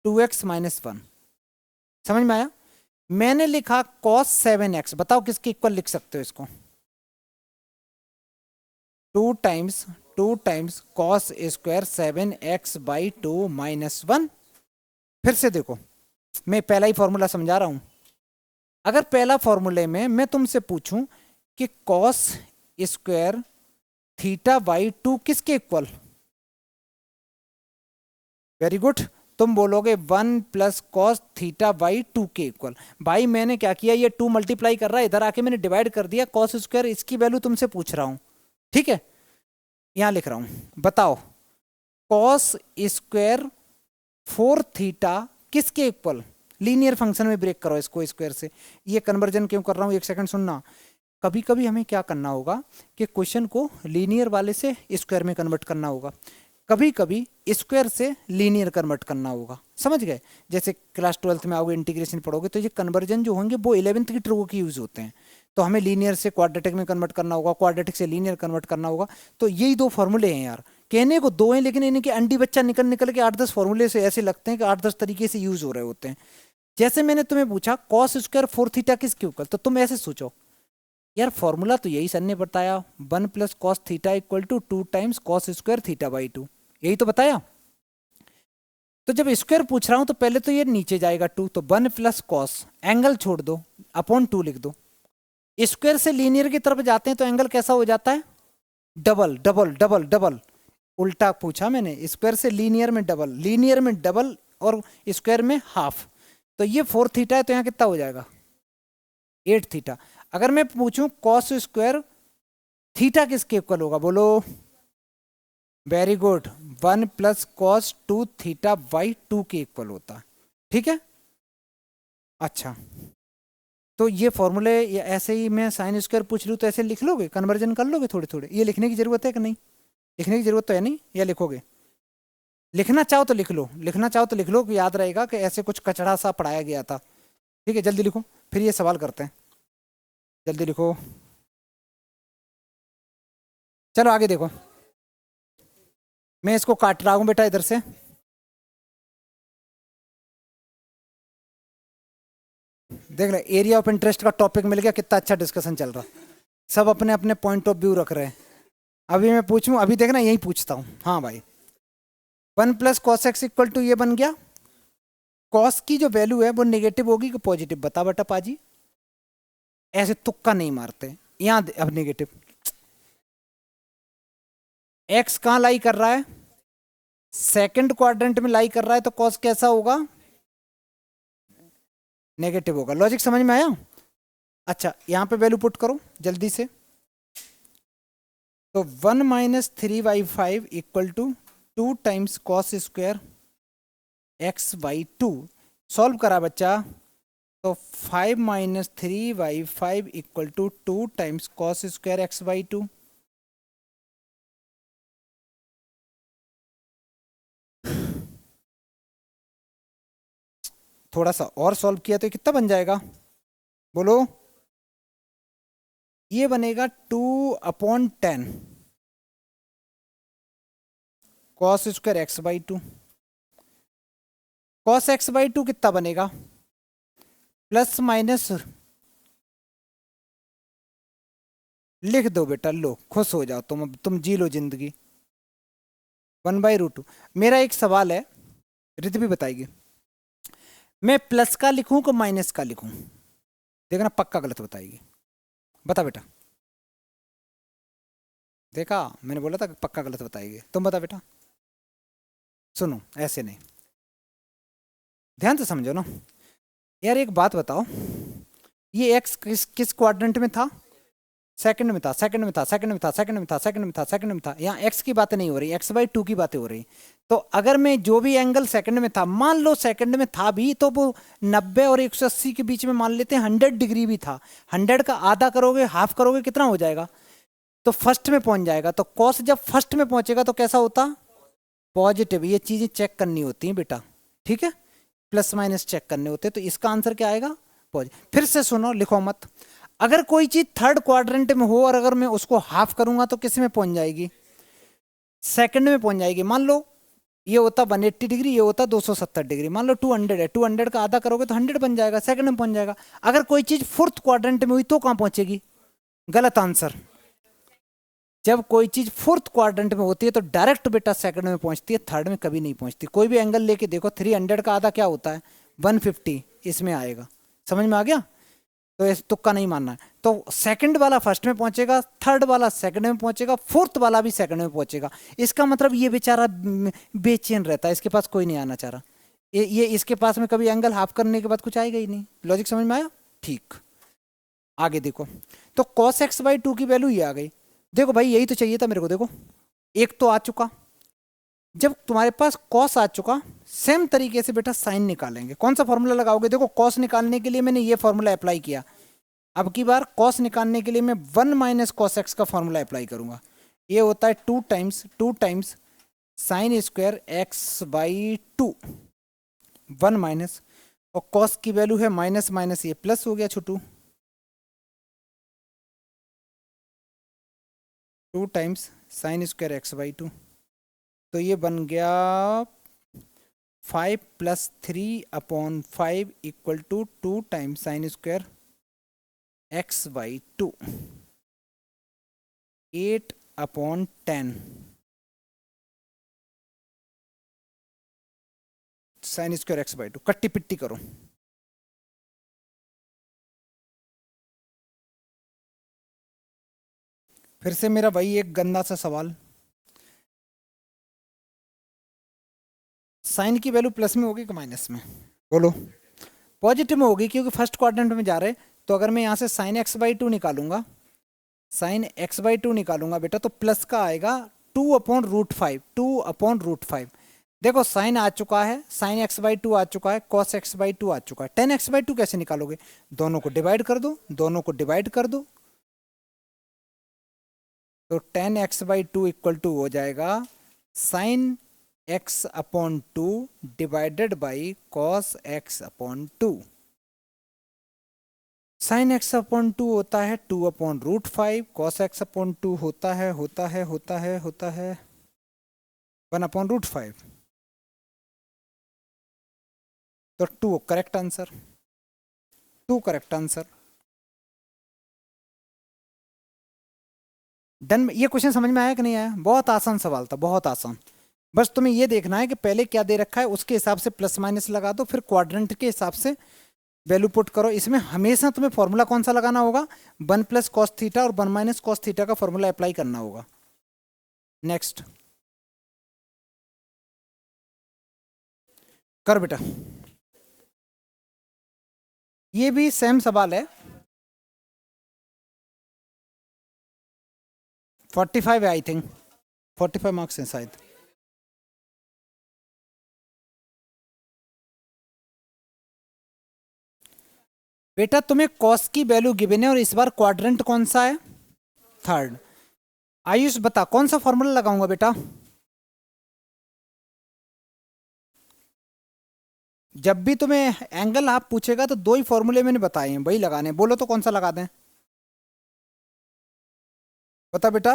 2x - 1। समझ में आया? मैंने लिखा cos 7x, बताओ किसके इक्वल लिख सकते हो इसको? 2 टाइम्स कॉस स्क्वायर 7x/2 - 1। फिर से देखो, मैं पहला ही फॉर्मूला समझा रहा हूं। अगर पहला फॉर्मूले में मैं तुमसे पूछूं कि कॉस स्क्वायर थीटा बाई 2 किसके इक्वल, वेरी गुड, तुम बोलोगे 1 + cos θ/2 के इक्वल। भाई मैंने क्या किया, ये 2 मल्टीप्लाई कर रहा है, इधर आके मैंने डिवाइड कर दिया, कॉस स्क्वायर इसकी वैल्यू तुमसे पूछ रहा हूं, ठीक है? यहां लिख रहा हूं, बताओ कॉस स्क्वायर 4θ किसके इक्वल। लीनियर फंक्शन में ब्रेक करो इसको स्क्वायर से। ये कन्वर्जन क्यों कर रहा हूं, एक सेकंड सुनना। कभी कभी हमें क्या करना होगा कि क्वेश्चन को लीनियर वाले से स्क्वायर में कन्वर्ट करना होगा, कभी कभी स्क्वायर से लीनियर कन्वर्ट करना होगा, समझ गए? जैसे क्लास 12th में आओगे, इंटीग्रेशन पढ़ोगे, तो ये कन्वर्जन जो होंगे वो 11th की ट्रिको की यूज होते हैं। तो हमें लीनियर से क्वाड्रेटिक में कन्वर्ट करना होगा, क्वाड्रेटिक से लीनियर कन्वर्ट करना होगा। तो यही 2 फॉर्मूले हैं यार, कहने को 2 हैं लेकिन इनके अंडी बच्चा निकल निकल के 8-10 फॉर्मूले से ऐसे लगते हैं कि 8-10 तरीके से यूज हो रहे होते हैं। जैसे मैंने तुम्हें पूछा कॉस स्क्वायर 4θ किसके इक्वल, तो तुम ऐसे सोचो यार, फॉर्मूला तो यही सर ने बताया, 1 + cos θ = 2 टाइम्स cos स्क्वायर θ/2, यही तो बताया। तो जब स्क्वायर पूछ रहा हूं तो पहले तो ये नीचे जाएगा 2, तो 1 + cos, एंगल छोड़ दो, अपॉन 2 लिख दो। स्क्वायर से लीनियर की तरफ जाते हैं तो एंगल कैसा हो जाता है? Double double double double. उल्टा पूछा मैंने, स्क्वायर से लीनियर में डबल, लीनियर में डबल और स्क्वायर में हाफ। तो ये 4θ है, तो यहाँ कितना हो जाएगा? 8θ। अगर मैं पूछूं कॉस स्क्वायर थीटा किसके इक्वल होगा, बोलो? वेरी गुड, 1 + cos 2θ/2 के इक्वल होता, ठीक है? अच्छा, तो ये फॉर्मूले ऐसे ही मैं साइन स्क्वायर पूछ लूँ तो ऐसे लिख लोगे, कन्वर्जन कर लोगे थोड़े थोड़े? ये लिखने की जरूरत है कि नहीं? लिखने की जरूरत तो है नहीं, या लिखोगे? लिखना चाहो तो लिख लो, लिखना चाहो तो लिख लो, कि याद रहेगा कि ऐसे कुछ कचड़ा सा पढ़ाया गया था। ठीक है, जल्दी लिखो, फिर ये सवाल करते हैं, जल्दी लिखो। चलो आगे देखो, मैं इसको काट रहा हूं बेटा इधर से। देख ले, एरिया ऑफ इंटरेस्ट का टॉपिक मिल गया, कितना अच्छा डिस्कशन चल रहा, सब अपने अपने पॉइंट ऑफ व्यू रख रहे हैं। अभी मैं पूछूं, अभी देखना यही पूछता हूं, हाँ भाई। 1 + cos x = ये बन गया। कॉस की जो वैल्यू है वो नेगेटिव होगी कि पॉजिटिव, बता बेटा पाजी, ऐसे तुक्का नहीं मारते। यहाँ अब नेगेटिव, एक्स कहाँ लाई कर रहा है? सेकंड क्वाड्रेंट में लाई कर रहा है, तो कॉस कैसा होगा? नेगेटिव होगा। लॉजिक समझ में आया? अच्छा, यहां पे वैल्यू पुट करो जल्दी से। तो 1 - 3/5 = 2 टाइम्स cos² x/2। सॉल्व करा बच्चा, तो 5 - 3/5 = 2 टाइम्स cos² x/2। थोड़ा सा और सॉल्व किया तो कितना बन जाएगा, बोलो? ये बनेगा 2/10 cos square x by two, cos x by two कितना बनेगा, प्लस माइनस लिख दो बेटा, लो खुश हो जाओ तुम, अब तुम जी लो जिंदगी। 1/√2। मेरा एक सवाल है, रित भी बताएगी, मैं प्लस का लिखूं कि माइनस का लिखूं, देखना पक्का गलत बताएगी। बता बेटा, देखा मैंने बोला था कि पक्का गलत बताएगी, तुम बता बेटा। सुनो ऐसे नहीं, ध्यान से समझो ना यार। एक बात बताओ, ये एक्स किस किस क्वाड्रेंट में था, सेकंड में था, सेकंड में था, सेकंड में था, सेकंड में था, सेकंड में था, सेकंड में था। यहाँ एक्स की बातें नहीं हो रही, x/2 की बातें हो रही। तो अगर मैं जो भी एंगल सेकंड में था, मान लो सेकंड में था भी, तो वो 90 और 180 के बीच में मान लेते हैं 100 डिग्री भी था। 100 का आधा करोगे, हाफ करोगे, कितना हो जाएगा, तो फर्स्ट में पहुंच जाएगा। तो कॉस जब फर्स्ट में पहुंचेगा तो कैसा होता, पॉजिटिव। ये चीजें चेक करनी होती हैं बेटा, ठीक है, प्लस माइनस चेक करने होते हैं। तो इसका आंसर क्या आएगा, पॉजिटिव। फिर से सुनो, लिखो मत। अगर कोई चीज थर्ड क्वाड्रेंट में हो और अगर मैं उसको हाफ करूंगा तो किस में पहुंच जाएगी, सेकंड में पहुंच जाएगी। मान लो ये होता 180 डिग्री, ये होता 270 डिग्री। मान लो 200 है, 200 का आधा करोगे तो 100 बन जाएगा, सेकंड में पहुंच जाएगा। अगर कोई चीज फोर्थ क्वाड्रेंट में हुई तो कहां पहुंचेगी, गलत आंसर। जब कोई चीज फोर्थ क्वाड्रेंट में होती है तो डायरेक्ट बेटा सेकंड में पहुंचती है, थर्ड में कभी नहीं पहुंचती। कोई भी एंगल लेके देखो, 300 का आधा क्या होता है, 150, इसमें आएगा। समझ में आ गया, तो इस तुक्का नहीं मानना है। तो सेकंड वाला फर्स्ट में पहुंचेगा, थर्ड वाला सेकंड में पहुंचेगा, फोर्थ वाला भी सेकंड में पहुंचेगा। इसका मतलब ये बेचारा बेचैन रहता है, इसके पास कोई नहीं आना चाह रहा। ये इसके पास में कभी एंगल हाफ करने के बाद कुछ आएगा ही नहीं। लॉजिक समझ में आया, ठीक। आगे देखो, तो cos x/2 की वैल्यू ये आ गई। देखो भाई यही तो चाहिए था मेरे को। देखो एक तो आ चुका, जब तुम्हारे पास कॉस आ चुका, सेम तरीके से बेटा साइन निकालेंगे। कौन सा फॉर्मूला लगाओगे, देखो कॉस निकालने के लिए मैंने ये फॉर्मूला अप्लाई किया। अब की बार कॉस निकालने के लिए मैं 1 - cos x का फॉर्मूला अप्लाई करूंगा। ये होता है 2 टाइम्स साइन स्क्वायर x/2, 1 और कॉस की वैल्यू है माइनस माइनस, ये प्लस हो गया छोटू, 2 टाइम्स साइन स्क्वायर x/2। तो ये बन गया 5 + 3/5 = 2 times sine square x/2, 8/10 sign square x/2। कट्टी पिट्टी करो। फिर से मेरा वही एक गंदा सा सवाल, साइन की वैल्यू प्लस में होगी कि माइनस में, बोलो। पॉजिटिव में होगी क्योंकि फर्स्ट क्वाड्रेंट में जा रहे। तो अगर मैं यहाँ से साइन x/2 निकालूंगा, साइन x/2 निकालूंगा बेटा, तो प्लस का आएगा 2/√5, 2/√5। देखो साइन आ चुका है, साइन x/2 आ चुका है, cos x/2 आ चुका है। tan x/2 कैसे निकालोगे, दोनों को डिवाइड कर दो, दोनों को डिवाइड कर दो। तो tan x/2 = हो जाएगा sine x/2 divided by cos x/2। Sine x/2 होता है 2/√5, cos x/2 होता है 1/√5। तो 2 correct answer, 2 correct answer. Done. ये क्वेश्चन समझ में आया कि नहीं आया, बहुत आसान सवाल था, बहुत आसान। बस तुम्हें ये देखना है कि पहले क्या दे रखा है उसके हिसाब से प्लस माइनस लगा दो, फिर क्वाड्रेंट के हिसाब से वैल्यू पुट करो। इसमें हमेशा तुम्हें फॉर्मूला कौन सा लगाना होगा, 1 + cos थीटा और 1 - cos थीटा का फॉर्मूला अप्लाई करना होगा। नेक्स्ट कर बेटा, ये भी सेम सवाल है। 45 है आई थिंक, 45 मार्क्स हैं शायद। बेटा तुम्हें कॉस की वैल्यू गिवन है और इस बार क्वाड्रेंट कौन सा है, थर्ड। आयुष बता कौन सा फॉर्मूला लगाऊंगा बेटा, जब भी तुम्हें एंगल आप पूछेगा तो 2 ही फॉर्मूले मैंने बताए हैं, वही लगाने। बोलो तो कौन सा लगा दें, बता बेटा।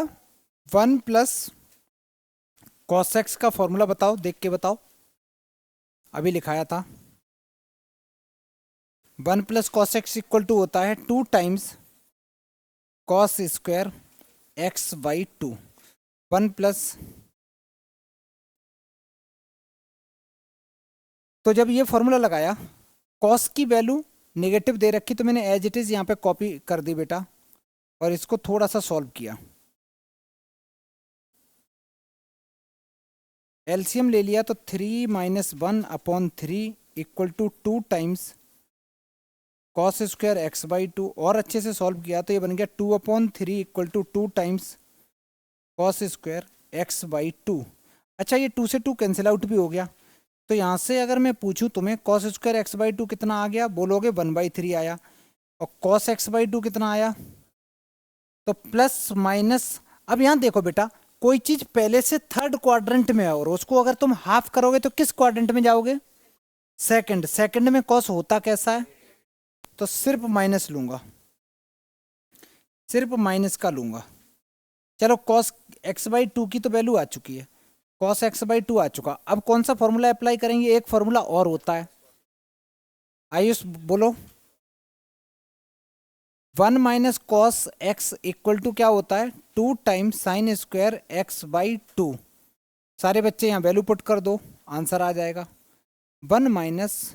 1 + कॉस एक्स का फॉर्मूला बताओ, देख के बताओ, अभी लिखाया था। 1 plus cos x equal to होता है 2 times cos square x by 2। 1 plus, तो जब ये फॉर्मूला लगाया, कॉस की वैल्यू नेगेटिव दे रखी, तो मैंने एज इट इज यहाँ पे कॉपी कर दी बेटा, और इसको थोड़ा सा सॉल्व किया। एलसीएम ले लिया तो 3 minus 1/3 equal to 2 times cos square x by 2, और अच्छे से सॉल्व किया तो ये बन गया 2/3 equal to 2 times cos square x by 2। अच्छा, ये 2 से 2 कैंसिल आउट भी हो गया, तो यहाँ से अगर मैं पूछूं तुम्हें कॉस स्क्वायर एक्स बाई 2 कितना आ गया, बोलोगे 1/3 आया, और कॉस एक्स बाई 2 कितना आया, तो प्लस माइनस। अब यहाँ देखो बेटा, कोई चीज पहले से थर्ड क्वाड्रेंट में है और उसको अगर तुम हाफ करोगे तो किस क्वाड्रेंट में जाओगे, सेकंड। सेकंड में कॉस होता कैसा है, तो सिर्फ माइनस लूंगा, सिर्फ माइनस का लूंगा। चलो, कॉस एक्स बाई 2 की तो वैल्यू आ चुकी है, कॉस एक्स बाई 2 आ चुका। अब कौन सा फॉर्मूला अप्लाई करेंगे, एक फॉर्मूला और होता है, आयुष बोलो। 1 minus cos x equal to क्या होता है, 2 times sine square x by 2। सारे बच्चे यहाँ वैल्यू पुट कर दो, आंसर आ जाएगा। 1 minus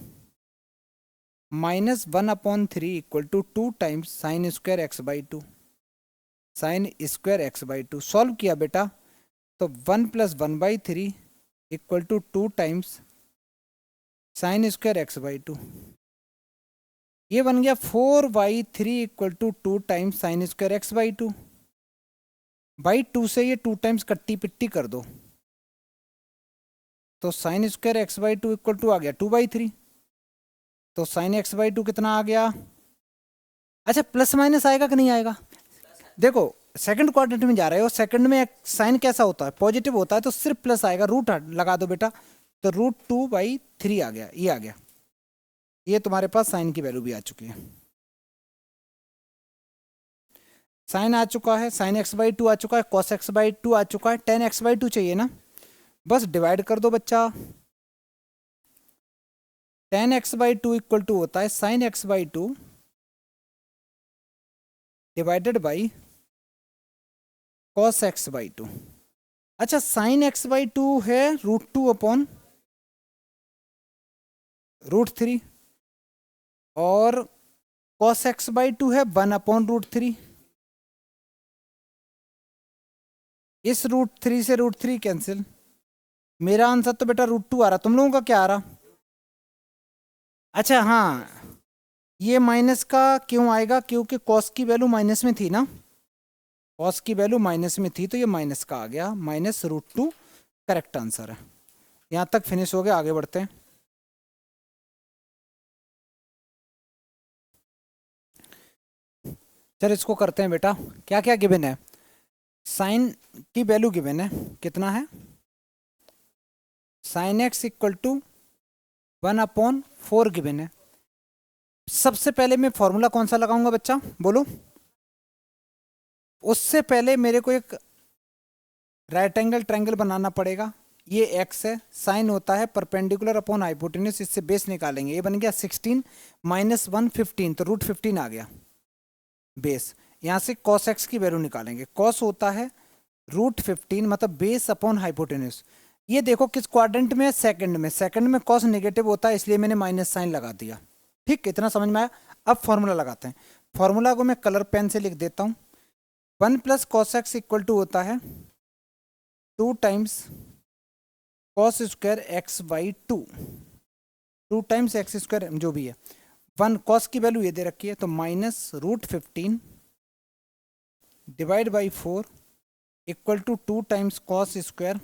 1/3 equal to 2 times sine square x by 2, sine square x by 2। Solve किया बेटा, तो 1 plus 1/3 equal to 2 times sine square x by 2। ये बन गया 4/3 equal to 2 times sine square x by 2। By 2 से ये 2 टाइम्स कट्टी पिट्टी कर दो, तो sine square x by 2 equal to आ गया 2/3, तो साइन एक्स बाई 2 कितना आ गया। अच्छा, प्लस माइनस आएगा कि नहीं आएगा, देखो सेकंड क्वाड्रेंट में जा रहे हो, सेकंड में साइन कैसा होता है, पॉजिटिव होता है, तो सिर्फ प्लस आएगा, रूट लगा दो बेटा, तो √2/3 आ गया, ये आ गया। ये तुम्हारे पास साइन की वैल्यू भी आ चुकी है, साइन आ चुका है, साइन एक्स बाई 2 आ चुका है, कॉस एक्स बाई 2 आ चुका है, टेन एक्स बाई 2 चाहिए ना, बस डिवाइड कर दो बच्चा। 10x/2 इक्वल टू होता है sine x by 2 divided by cos x by 2। अच्छा, साइन एक्स बाई 2 है √2/√3, और कॉस एक्स बाई 2 है 1/√3। इस √3 से √3 कैंसिल, मेरा आंसर तो बेटा √2 आ रहा, तुम लोगों का क्या आ रहा। अच्छा हाँ, ये माइनस का क्यों आएगा, क्योंकि कॉस की वैल्यू माइनस में थी ना, कॉस की वैल्यू माइनस में थी, तो ये माइनस का आ गया, -√2 करेक्ट आंसर है। यहां तक फिनिश हो गया, आगे बढ़ते हैं। चल इसको करते हैं बेटा, क्या क्या गिवन है, साइन की वैल्यू गिवन है, कितना है, sine x equal to 1/4 given है। सबसे पहले मैं फॉर्मूला कौन सा लगाऊंगा बच्चा, बोलो। उससे पहले मेरे को एक राइट एंगल ट्रायंगल बनाना पड़ेगा। ये एक्स है, साइन होता है परपेंडिकुलर अपॉन हाइपोटेन्यूज, इससे बेस निकालेंगे। ये बन गया 16 माइनस 1 15, तो √15 आ गया बेस। यहाँ से कॉस एक्स की वैल्यू निकालेंगे, कॉस होता है √15 मतलब बेस अपॉन हाइपोटेन्यूज। ये देखो किस क्वाड्रेंट में है, सेकंड में, सेकंड में कॉस नेगेटिव होता है, इसलिए मैंने माइनस साइन लगा दिया। ठीक, इतना समझ में आया। अब फॉर्मूला लगाते हैं, फॉर्मूला को मैं कलर पेन से लिख देता हूँ। 1 plus cos x equal to होता है 2 times cos square x by 2, 2 times x square जो भी है। 1 कॉस की वैल्यू ये दे रखी है, तो -√15 divide by 4 equal to 2 times cos square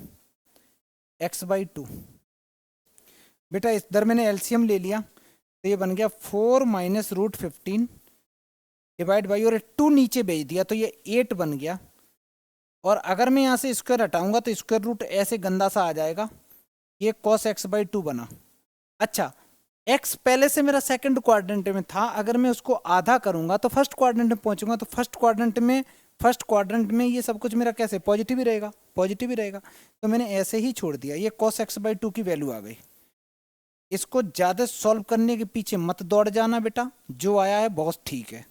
x by 2। बेटा इधर मैंने एलसीएम ले लिया, तो ये बन गया 4 माइनस √15 डिवाइड बाई, और 2 नीचे भेज दिया तो ये 8 बन गया। और अगर मैं यहाँ से स्क्वायर हटाऊंगा तो स्क्वायर रूट ऐसे गंदा सा आ जाएगा, ये कॉस एक्स बाई 2 बना। अच्छा, एक्स पहले से मेरा सेकंड क्वाड्रेंट में था, अगर मैं उसको आधा करूंगा तो फर्स्ट क्वाड्रेंट में पहुंचूंगा, तो फर्स्ट क्वाड्रेंट में फर्स्ट क्वाड्रेंट में ये सब कुछ मेरा कैसे पॉजिटिव ही रहेगा, पॉजिटिव ही रहेगा। तो मैंने ऐसे ही छोड़ दिया, ये cos x/2 की वैल्यू आ गई। इसको ज्यादा सॉल्व करने के पीछे मत दौड़ जाना बेटा, जो आया है बहुत ठीक है।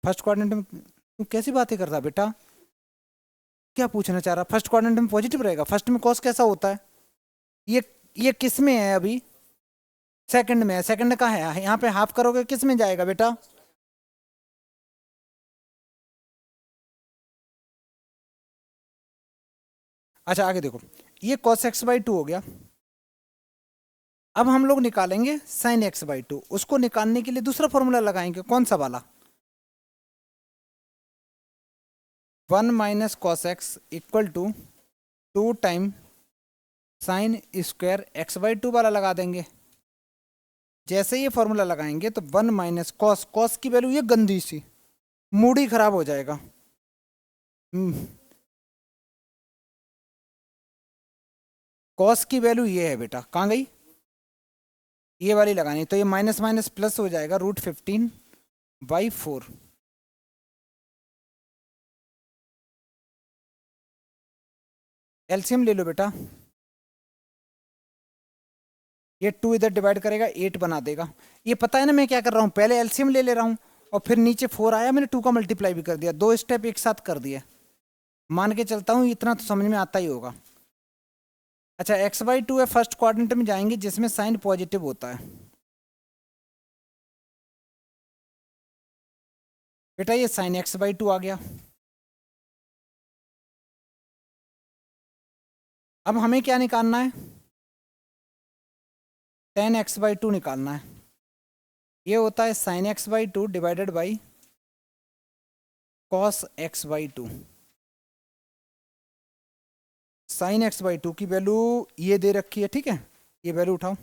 फर्स्ट क्वाड्रेंट में तू कैसी बातें करता बेटा, क्या पूछना चाह रहा? फर्स्ट क्वाड्रेंट में पॉजिटिव रहेगा, फर्स्ट में कॉस कैसा होता है? ये ये किस में है अभी? सेकंड में है। सेकंड का है, यहाँ पे हाफ करोगे किस में जाएगा बेटा? अच्छा आगे देखो, ये cos x/2 हो गया। अब हम लोग निकालेंगे sin x/2। उसको निकालने के लिए दूसरा फॉर्मूला लगाएंगे, कौन सा वाला? 1 minus cos x equal to 2 time sine square x/2 वाला लगा देंगे। जैसे ये फॉर्मूला लगाएंगे तो 1 माइनस कॉस, कॉस की वैल्यू ये गंदी सी, मूड ही खराब हो जाएगा। कॉस की वैल्यू ये है बेटा, कहाँ गई? ये वाली लगानी, तो ये माइनस माइनस प्लस हो जाएगा √15/4। एलसीएम ले लो बेटा, ये 2 इधर डिवाइड करेगा 8 बना देगा। ये पता है ना मैं क्या कर रहा हूँ, पहले एलसीएम ले ले रहा हूँ और फिर नीचे 4 आया, मैंने 2 का मल्टीप्लाई भी कर दिया, 2 स्टेप एक साथ कर दिए। मान के चलता हूँ इतना तो समझ में आता ही होगा। अच्छा x/2 है, फर्स्ट क्वाड्रेंट में जाएंगे जिसमें साइन पॉजिटिव होता है। बेटा ये साइन x/2 आ गया। अब हमें क्या निकालना है? tan x/2 निकालना है। ये होता है sine x/2 divided by cos x/2। Sine x/2 की वैल्यू ये दे रखी है, ठीक है, ये वैल्यू उठाओ।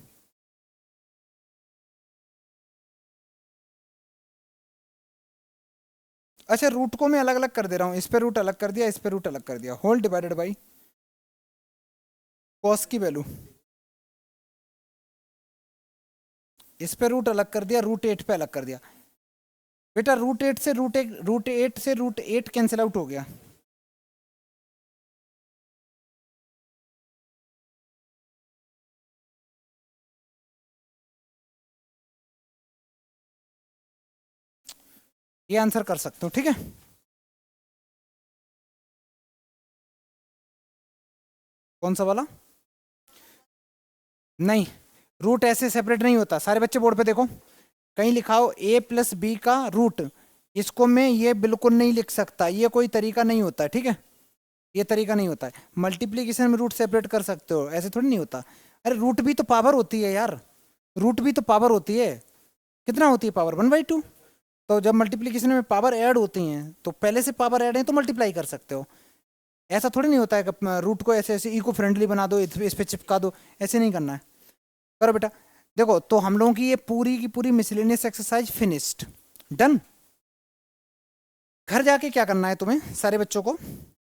अच्छा रूट को मैं अलग अलग कर दे रहा हूँ, इस पे रूट अलग कर दिया, इस पे रूट अलग कर दिया, होल डिवाइडेड बाई कॉस की वैल्यू, इस पे रूट अलग कर दिया, √8 पे अलग कर दिया। बेटा √8 से √8 कैंसिल आउट हो गया। ये आंसर कर सकते हो, ठीक है। कौन सा वाला? नहीं, रूट ऐसे सेपरेट नहीं होता। सारे बच्चे बोर्ड पे देखो, कहीं लिखा हो a+b का रूट, इसको मैं ये बिल्कुल नहीं लिख सकता, ये कोई तरीका नहीं होता है, ठीक है, ये तरीका नहीं होता है। मल्टीप्लीकेशन में रूट सेपरेट कर सकते हो, ऐसे थोड़ी नहीं होता। अरे रूट भी तो पावर होती है यार, रूट भी तो पावर होती है। कितना होती है पावर? 1/2। तो जब मल्टीप्लीकेशन में पावर ऐड होती हैं तो पहले से पावर ऐड है तो मल्टीप्लाई कर सकते हो। ऐसा थोड़ी नहीं होता है कि रूट को ऐसे ऐसे इको फ्रेंडली बना दो, इस पे चिपका दो, ऐसे नहीं करना है। करो बेटा। देखो तो हम लोगों की ये पूरी की पूरी मिसलेनियस एक्सरसाइज फिनिश्ड, डन। घर जाके क्या करना है तुम्हें सारे बच्चों को?